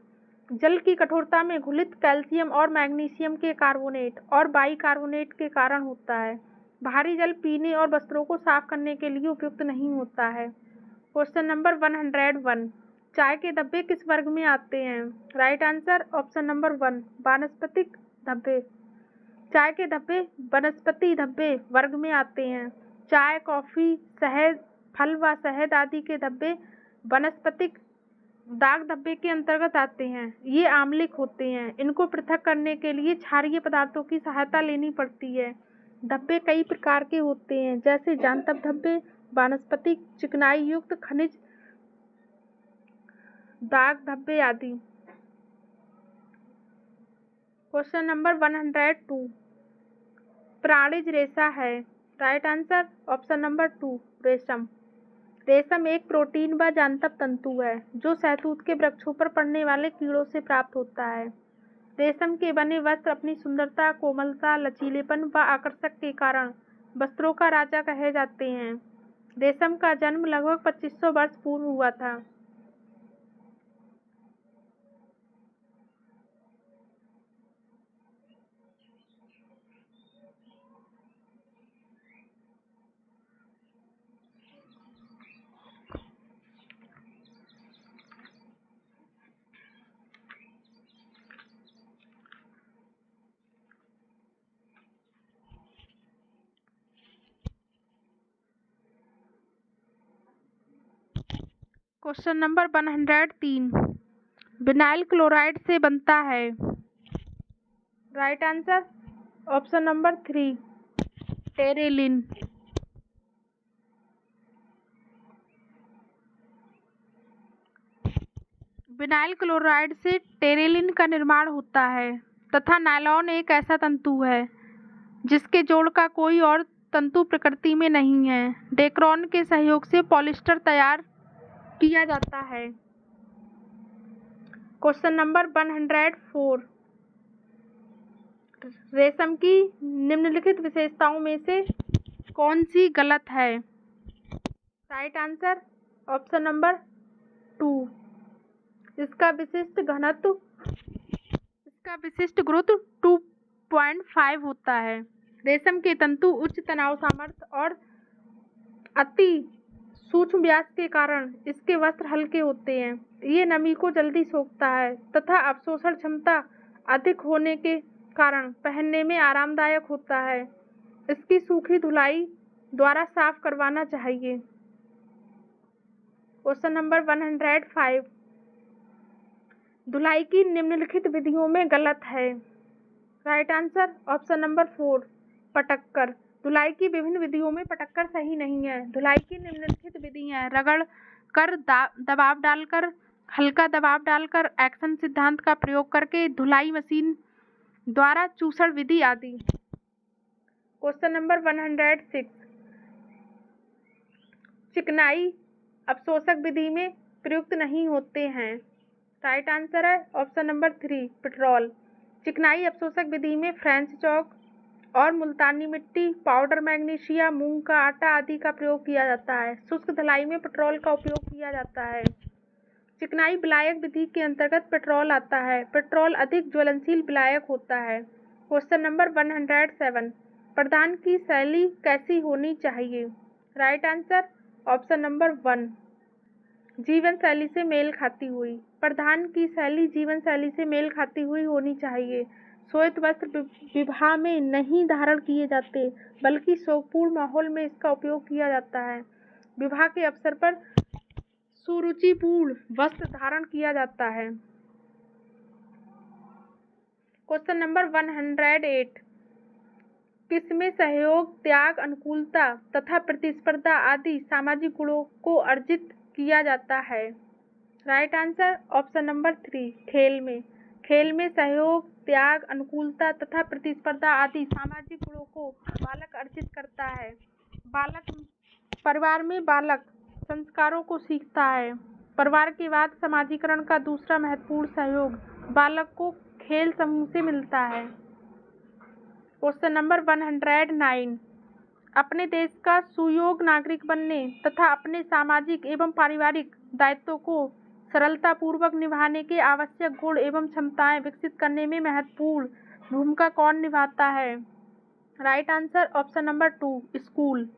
जल की कठोरता में घुलित कैल्शियम और मैग्नीशियम के कार्बोनेट और बाइकार्बोनेट के कारण होता है। भारी जल पीने और वस्त्रों को साफ करने के लिए उपयुक्त नहीं होता है। क्वेश्चन नंबर 101, चाय के धब्बे किस वर्ग में आते हैं। राइट आंसर ऑप्शन नंबर 1 वानस्पतिक धब्बे। चाय के धब्बे वनस्पति धब्बे वर्ग में आते हैं। चाय, कॉफी, शहद, फल व शहद आदि के धब्बे वनस्पतिक दाग धब्बे के अंतर्गत आते हैं। ये आम्लिक होते हैं। इनको पृथक करने के लिए क्षारीय पदार्थों की सहायता लेनी पड़ती है। धब्बे कई प्रकार के होते हैं, जैसे जांतव धब्बे, वानस्पतिक, चिकनाई युक्त, खनिज दाग धब्बे आदि। क्वेश्चन नंबर 102, प्राणिज रेशा है। राइट आंसर ऑप्शन नंबर 2 रेशम। रेशम एक प्रोटीन व जांतव तंतु है जो शहतूत के वृक्षों पर पड़ने वाले कीड़ों से प्राप्त होता है। रेशम के बने वस्त्र अपनी सुंदरता, कोमलता, लचीलेपन व आकर्षक के कारण वस्त्रों का राजा कहे जाते हैं। रेशम का जन्म लगभग 2500 वर्ष पूर्व हुआ था। क्वेश्चन नंबर 103, विनाइल क्लोराइड से बनता है। Right answer option number 3 terylene. Vinyl chloride से टेरेलिन का निर्माण होता है तथा नायलॉन एक ऐसा तंतु है जिसके जोड़ का कोई और तंतु प्रकृति में नहीं है। डेक्रोन के सहयोग से पॉलिस्टर तैयार किया जाता है। क्वेश्चन नंबर 104, रेशम की निम्नलिखित विशेषताओं में से कौन सी गलत है। राइट आंसर ऑप्शन नंबर 2 इसका विशिष्ट गुरुत्व 2.5 होता है। रेशम के तंतु उच्च तनाव सामर्थ्य और अति सूक्ष्म व्यास के कारण इसके वस्त्र हल्के होते हैं। ये नमी को जल्दी सोखता है तथा अवशोषण क्षमता अधिक होने के कारण पहनने में आरामदायक होता है। इसकी सूखी धुलाई द्वारा साफ करवाना चाहिए। क्वेश्चन नंबर 105, धुलाई की निम्नलिखित विधियों में गलत है। Right answer option number 4 पटककर। धुलाई की विभिन्न विधियों में पटककर सही नहीं है। धुलाई की निम्नलिखित विधियां रगड़ कर, दबाव डालकर, हल्का दबाव डालकर, एक्शन सिद्धांत का प्रयोग करके, धुलाई मशीन द्वारा चूसण विधि आदि। क्वेश्चन नंबर 106, चिकनाई अवशोषक विधि में प्रयुक्त नहीं होते हैं। राइट आंसर है ऑप्शन नंबर 3 पेट्रोल। चिकनाई अवशोषक विधि में फ्रेंच चॉक और मुल्तानी मिट्टी, पाउडर मैग्नीशिया, मूंग का आटा आदि का प्रयोग किया जाता है। शुष्क धुलाई में पेट्रोल का उपयोग किया जाता है। चिकनाई विलायक विधि के अंतर्गत पेट्रोल आता है। पेट्रोल अधिक ज्वलनशील विलायक होता है। क्वेश्चन नंबर 107, प्रधान की शैली कैसी होनी चाहिए। राइट आंसर ऑप्शन नंबर 1 जीवन शैली से मेल खाती हुई। प्रधान की शैली जीवन शैली से मेल खाती हुई होनी चाहिए। श्वेत वस्त्र विवाह में नहीं धारण किए जाते, बल्कि शोकपूर्ण माहौल में इसका उपयोग किया जाता है। विवाह के अवसर पर सुरुचिपूर्ण वस्त्र धारण किया जाता है। क्वेश्चन नंबर 108, किसमें सहयोग, त्याग, अनुकूलता तथा प्रतिस्पर्धा आदि सामाजिक गुणों को अर्जित किया जाता है? राइट आंसर ऑप्शन नंबर 3, खेल में। खेल में सहयोग, त्याग, अनुकूलता तथा प्रतिस्पर्धा आदि सामाजिक गुणों को बालक अर्जित करता है। परिवार में बालक संस्कारों को सीखता है। परिवार के बाद समाजीकरण का दूसरा महत्वपूर्ण सहयोग बालक को खेल समूह से मिलता है। क्वेश्चन नंबर 109, अपने देश का सुयोग्य नागरिक बनने तथा अपने सामाजिक एवं पारिवारिक दायित्वों को सरलतापूर्वक निभाने के आवश्यक गुण एवं क्षमताएं विकसित करने में महत्वपूर्ण भूमिका कौन निभाता है? Right answer option number 2, school.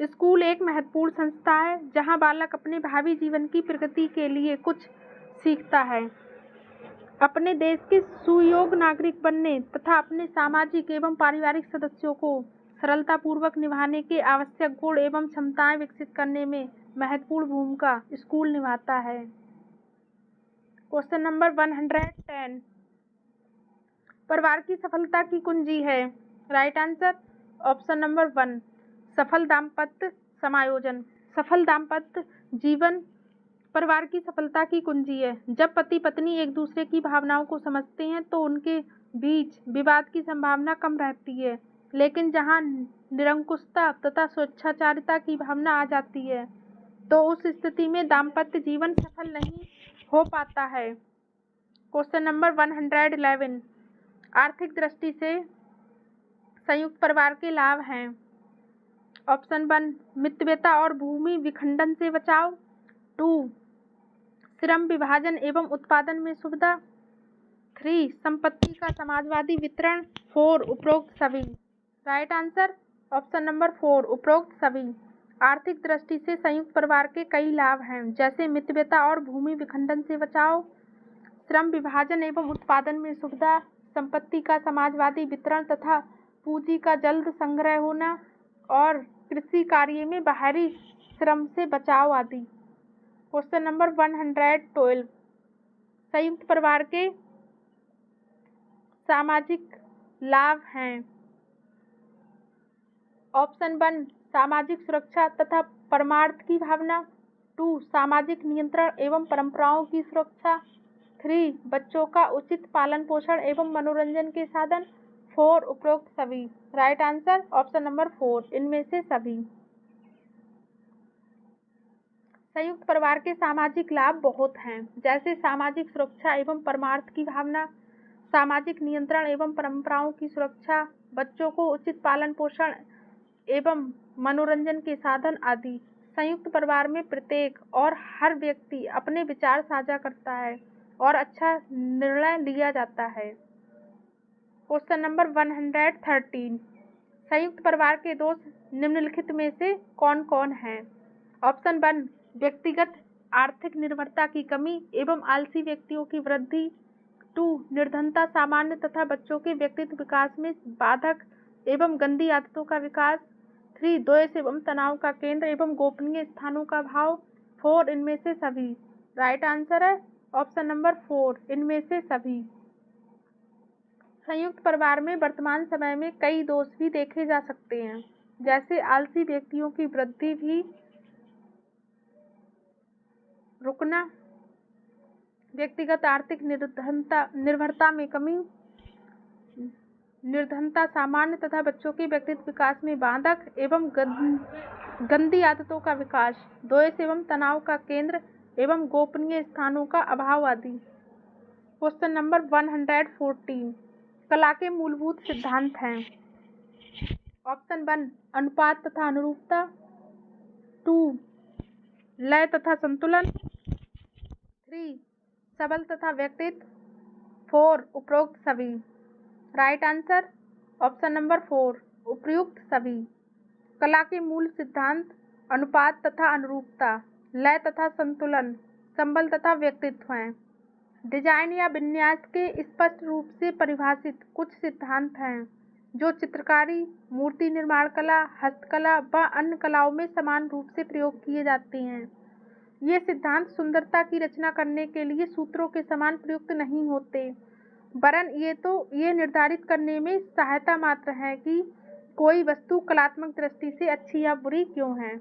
School एक महत्वपूर्ण संस्था है जहां बालक अपने भावी जीवन की प्रगति के लिए कुछ सीखता है। अपने देश के सुयोग्य नागरिक बनने तथा अपने सामाजिक एवं पारिवारिक सदस्यों को सरलतापूर्वक निभाने के आवश्यक गुण एवं क्षमताएं विकसित करने में महत्वपूर्ण भूमिका स्कूल निभाता है। क्वेश्चन नंबर 110, परिवार की सफलता की कुंजी है? राइट आंसर ऑप्शन नंबर 1, सफल दाम्पत्य समायोजन। सफल दाम्पत्य जीवन परिवार की सफलता की कुंजी है। जब पति पत्नी एक दूसरे की भावनाओं को समझते हैं तो उनके बीच विवाद की संभावना कम रहती है, लेकिन जहां निरंकुशता तथा स्वेच्छाचारिता की भावना आ जाती है तो उस स्थिति में दाम्पत्य जीवन सफल नहीं हो पाता है। क्वेश्चन नंबर 111, आर्थिक दृष्टि से संयुक्त परिवार के लाभ हैं। ऑप्शन 1, मितव्ययता और भूमि विखंडन से बचाव। 2, श्रम विभाजन एवं उत्पादन में सुविधा। 3, संपत्ति का समाजवादी वितरण। 4, उपरोक्त सभी। राइट आंसर ऑप्शन नंबर 4, उपरोक्त सभी। आर्थिक दृष्टि से संयुक्त परिवार के कई लाभ हैं, जैसे मितव्ययता और भूमि विखंडन से बचाव, श्रम विभाजन एवं उत्पादन में सुविधा, संपत्ति का समाजवादी वितरण तथा पूंजी का जल्द संग्रह होना, और कृषि कार्य में बाहरी श्रम से बचाव आदि। क्वेश्चन नंबर 112, संयुक्त परिवार के सामाजिक लाभ हैं। ऑप्शन 1, सामाजिक सुरक्षा तथा परमार्थ की भावना। 2, सामाजिक नियंत्रण एवं परंपराओं की सुरक्षा। 3, बच्चों का उचित पालन पोषण एवं मनोरंजन के साधन। 4, उपरोक्त सभी। राइट आंसर ऑप्शन नंबर 4, इनमें से सभी। संयुक्त परिवार के सामाजिक लाभ बहुत हैं, जैसे सामाजिक सुरक्षा एवं परमार्थ की भावना, सामाजिक नियंत्रण एवं परंपराओं की सुरक्षा, बच्चों को उचित पालन पोषण एवं मनोरंजन के साधन आदि। संयुक्त परिवार में प्रत्येक और हर व्यक्ति अपने विचार साझा करता है और अच्छा निर्णय लिया जाता है। क्वेश्चन नंबर 113, संयुक्त परिवार के दोष निम्नलिखित में से कौन कौन हैं? ऑप्शन 1, व्यक्तिगत आर्थिक निर्भरता की कमी एवं आलसी व्यक्तियों की वृद्धि। 2, निर्धनता सामान्य तथा बच्चों के व्यक्तित्व विकास में बाधक एवं गंदी आदतों का विकास। 3, द्वेष एवं तनाव का केंद्र एवं गोपनीय स्थानों का अभाव। 4, इनमें से सभी। राइट आंसर है ऑप्शन नंबर 4, इनमें से सभी। संयुक्त परिवार में वर्तमान समय में कई दोष भी देखे जा सकते हैं, जैसे आलसी व्यक्तियों की वृद्धि भी रुकना, व्यक्तिगत आर्थिक निर्भरता में कमी, निर्धनता सामान्य तथा बच्चों के व्यक्तित्व विकास में बाधक एवं गंदी आदतों का विकास, द्वेष एवं तनाव का केंद्र एवं गोपनीय स्थानों का अभाव आदि। क्वेश्चन नंबर 114, कला के मूलभूत सिद्धांत हैं। ऑप्शन 1, अनुपात तथा अनुरूपता। 2, लय तथा संतुलन। 3, सबल तथा व्यक्तित्व। 4, उपरोक्त सभी। राइट आंसर ऑप्शन नंबर 4, उपयुक्त सभी। कला के मूल सिद्धांत अनुपात तथा अनुरूपता, लय तथा संतुलन, संबल तथा व्यक्तित्व हैं। डिजाइन या विन्यास के स्पष्ट रूप से परिभाषित कुछ सिद्धांत हैं जो चित्रकारी, मूर्ति निर्माण कला, हस्तकला व अन्य कलाओं में समान रूप से प्रयोग किए जाते हैं। ये सिद्धांत सुंदरता की रचना करने के लिए सूत्रों के समान प्रयुक्त नहीं होते, वरन ये निर्धारित करने में सहायता मात्र है कि कोई वस्तु कलात्मक दृष्टि से अच्छी या बुरी क्यों है।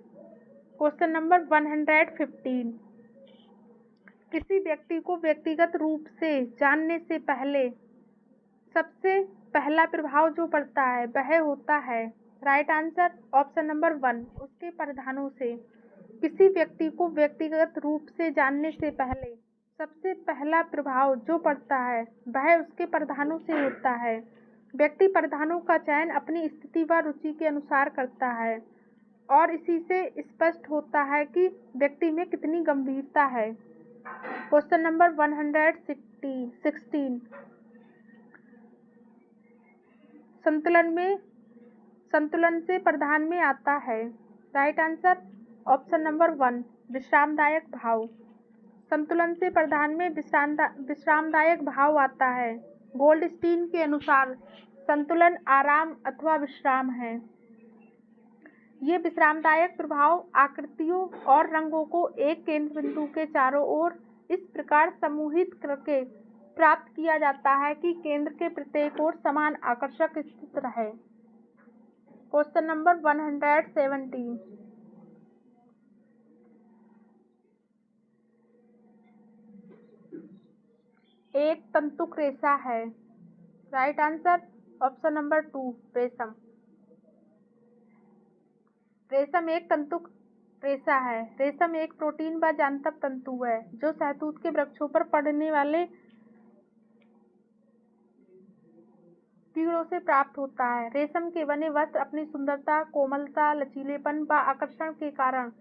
Question number 115। किसी व्यक्ति को व्यक्तिगत रूप से जानने से पहले सबसे पहला प्रभाव जो पड़ता है वह होता है, राइट आंसर ऑप्शन नंबर 1, उसके परिधानों से। किसी व्यक्ति को व्यक्तिगत रूप से जानने से पहले सबसे पहला प्रभाव जो पड़ता है वह उसके परिधानों से होता है। व्यक्ति परिधानों का चयन अपनी स्थिति व रुचि के अनुसार करता है और इसी से स्पष्ट होता है कि व्यक्ति में कितनी गंभीरता है। Question number 116। संतुलन से प्रधान में आता है, राइट आंसर ऑप्शन नंबर 1, विश्रामदायक भाव। संतुलन से प्रधान में विश्रामदायक भाव आता है। गोल्डस्टीन के अनुसार संतुलन आराम अथवा विश्राम है। ये विश्रामदायक प्रभाव आकृतियों और रंगों को एक केंद्र बिंदु के चारों ओर इस प्रकार समूहित करके प्राप्त किया जाता है कि केंद्र के प्रत्येक ओर समान आकर्षक स्थित रहे। Question number 117। एक तंतुक रेशा है, राइट आंसर ऑप्शन नंबर 2, रेशम। रेशम एक तंतुक रेशा है। रेशम एक प्रोटीन व जांतव तंतु है जो शहतूत के वृक्षों पर पड़ने वाले कीड़ों से प्राप्त होता है। रेशम के बने वस्त्र अपनी सुंदरता, कोमलता, लचीलेपन व आकर्षण के कारण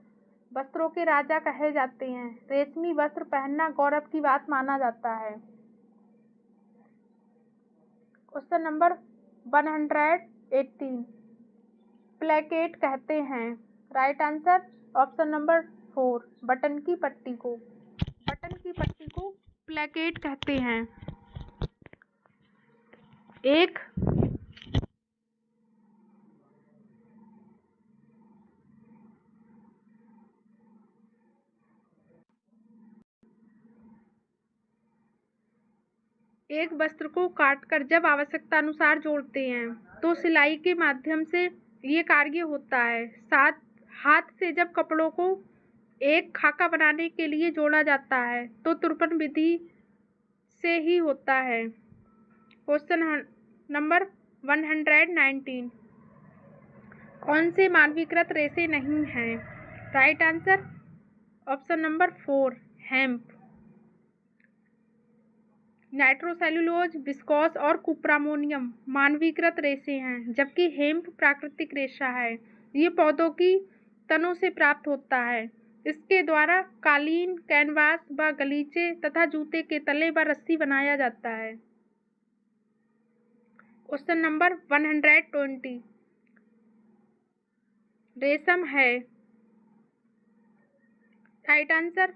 वस्त्रों के राजा कहे जाते हैं। रेशमी वस्त्र पहनना गौरव की बात माना जाता है। Question number 118। प्लेकेट कहते हैं, right answer option number 4, button की पट्टी को। बटन की पट्टी को प्लेकेट कहते हैं। एक वस्त्र को काटकर जब आवश्यकता अनुसार जोड़ते हैं तो सिलाई के माध्यम से ये कार्य होता है। साथ हाथ से जब कपड़ों को एक खाका बनाने के लिए जोड़ा जाता है तो तुरपन विधि से ही होता है। Question number 119। कौन से मानवीकृत रेशे नहीं हैं, right answer option number 4, hemp. Nitrocellulose, viscose और कुप्रामोनियम मानवीकृत रेशे हैं, जबकि हेम्प प्राकृतिक रेशा है। ये पौधों की तनों से प्राप्त होता है। इसके द्वारा कालीन, कैनवास व गलीचे तथा जूते के तले व रस्सी बनाया जाता है। Question number 120। रेशम है, राइट आंसर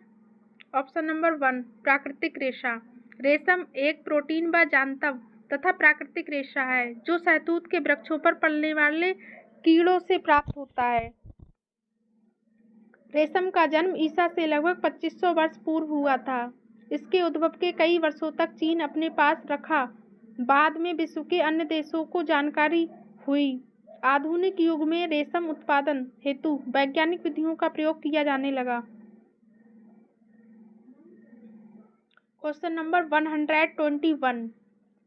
ऑप्शन नंबर 1, प्राकृतिक रेशा। रेशम एक प्रोटीन व जांतव तथा प्राकृतिक रेशा है जो शहतूत के वृक्षों पर पलने वाले कीड़ों से प्राप्त होता है। रेशम का जन्म ईसा से लगभग 2500 वर्ष पूर्व हुआ था। इसके उद्भव के कई वर्षों तक चीन अपने पास रखा। बाद में विश्व के अन्य देशों को जानकारी हुई। आधुनिक युग में रेशम उत्पादन हेतु वैज्ञानिक विधियों का प्रयोग किया जाने लगा। Question number 121।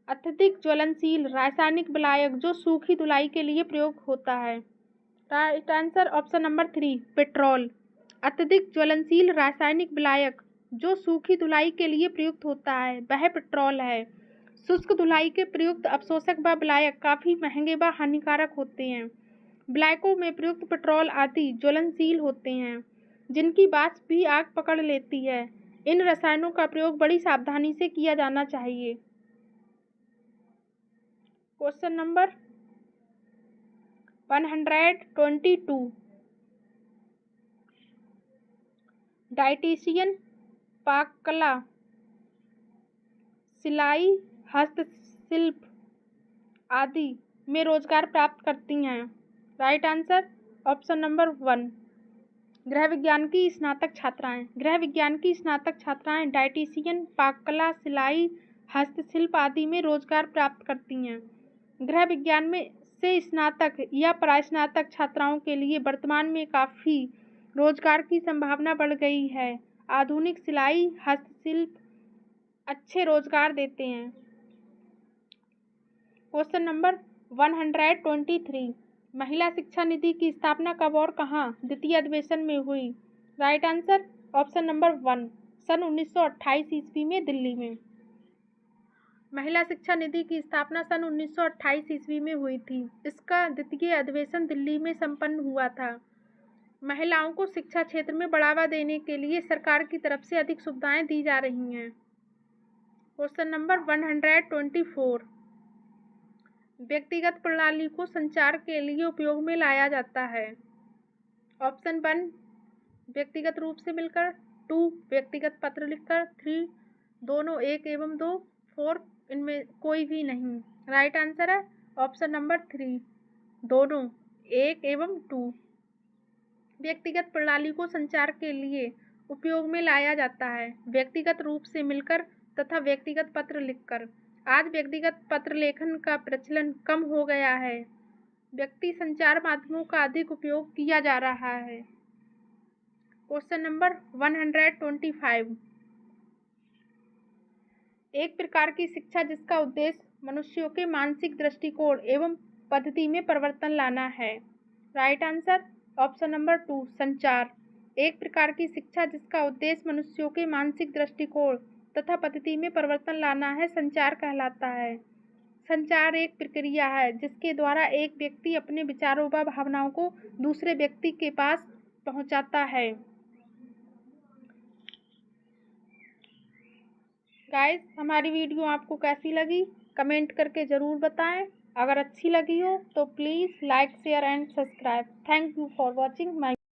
अत्यधिक ज्वलनशील रासायनिक विलायक जो सूखी धुलाई के लिए प्रयोग होता है, right answer option number 3, petrol. अत्यधिक ज्वलनशील रासायनिक विलायक जो सूखी धुलाई के लिए प्रयुक्त होता है वह पेट्रोल है। शुष्क धुलाई के प्रयुक्त अवशोषक व विलायक काफ़ी महंगे व हानिकारक होते हैं। विलायकों में प्रयुक्त पेट्रोल आदि ज्वलनशील होते हैं जिनकी वाष्प भी आग पकड़ लेती है। इन रसायनों का प्रयोग बड़ी सावधानी से किया जाना चाहिए। Question number 122। डायटीशियन पाककला सिलाई, हस्तशिल्प आदि में रोजगार प्राप्त करती हैं। Right answer option number 1। गृह विज्ञान की स्नातक छात्राएं। गृह विज्ञान की स्नातक छात्राएं डायटीशियन, पाककला, सिलाई, हस्तशिल्प आदि में रोजगार प्राप्त करती हैं। गृह विज्ञान में से स्नातक या परास्नातक छात्राओं के लिए वर्तमान में काफ़ी रोजगार की संभावना बढ़ गई है। आधुनिक सिलाई, हस्तशिल्प अच्छे रोजगार देते हैं। Question number 123। महिला शिक्षा निधि की स्थापना कब और कहाँ द्वितीय अधिवेशन में हुई? राइट आंसर ऑप्शन नंबर 1, सन 1928 ईस्वी में दिल्ली में। महिला शिक्षा निधि की स्थापना सन 1928 ईस्वी में हुई थी। इसका द्वितीय अधिवेशन दिल्ली में संपन्न हुआ था। महिलाओं को शिक्षा क्षेत्र में बढ़ावा देने के लिए सरकार की तरफ से अधिक सुविधाएं दी जा रही हैं। Question number 124। व्यक्तिगत प्रणाली को संचार के लिए उपयोग में लाया जाता है। ऑप्शन 1 व्यक्तिगत रूप से मिलकर, 2 व्यक्तिगत पत्र लिखकर, 3 दोनों 1 एवं 2, 4 इनमें कोई भी नहीं। राइट आंसर है ऑप्शन नंबर 3 दोनों 1 एवं 2। व्यक्तिगत प्रणाली को संचार के लिए उपयोग में लाया जाता है व्यक्तिगत रूप से मिलकर तथा व्यक्तिगत पत्र लिखकर। आज व्यक्तिगत पत्र लेखन का प्रचलन कम हो गया है। व्यक्ति संचार माध्यमों का अधिक उपयोग किया जा रहा है। Question number 125। एक प्रकार की शिक्षा जिसका उद्देश्य मनुष्यों के मानसिक दृष्टिकोण एवं पद्धति में परिवर्तन लाना है। राइट आंसर ऑप्शन नंबर 2 संचार। एक प्रकार की शिक्षा जिसका उद्देश्य मनुष्यों के मानसिक दृष्टिकोण तथा पद्धति में परिवर्तन लाना है, संचार कहलाता है। संचार एक प्रक्रिया है जिसके द्वारा एक व्यक्ति अपने विचारों व भावनाओं को दूसरे व्यक्ति के पास पहुंचाता है। गाइस, हमारी वीडियो आपको कैसी लगी कमेंट करके ज़रूर बताएं। अगर अच्छी लगी हो तो please like, share and subscribe. Thank you for watching my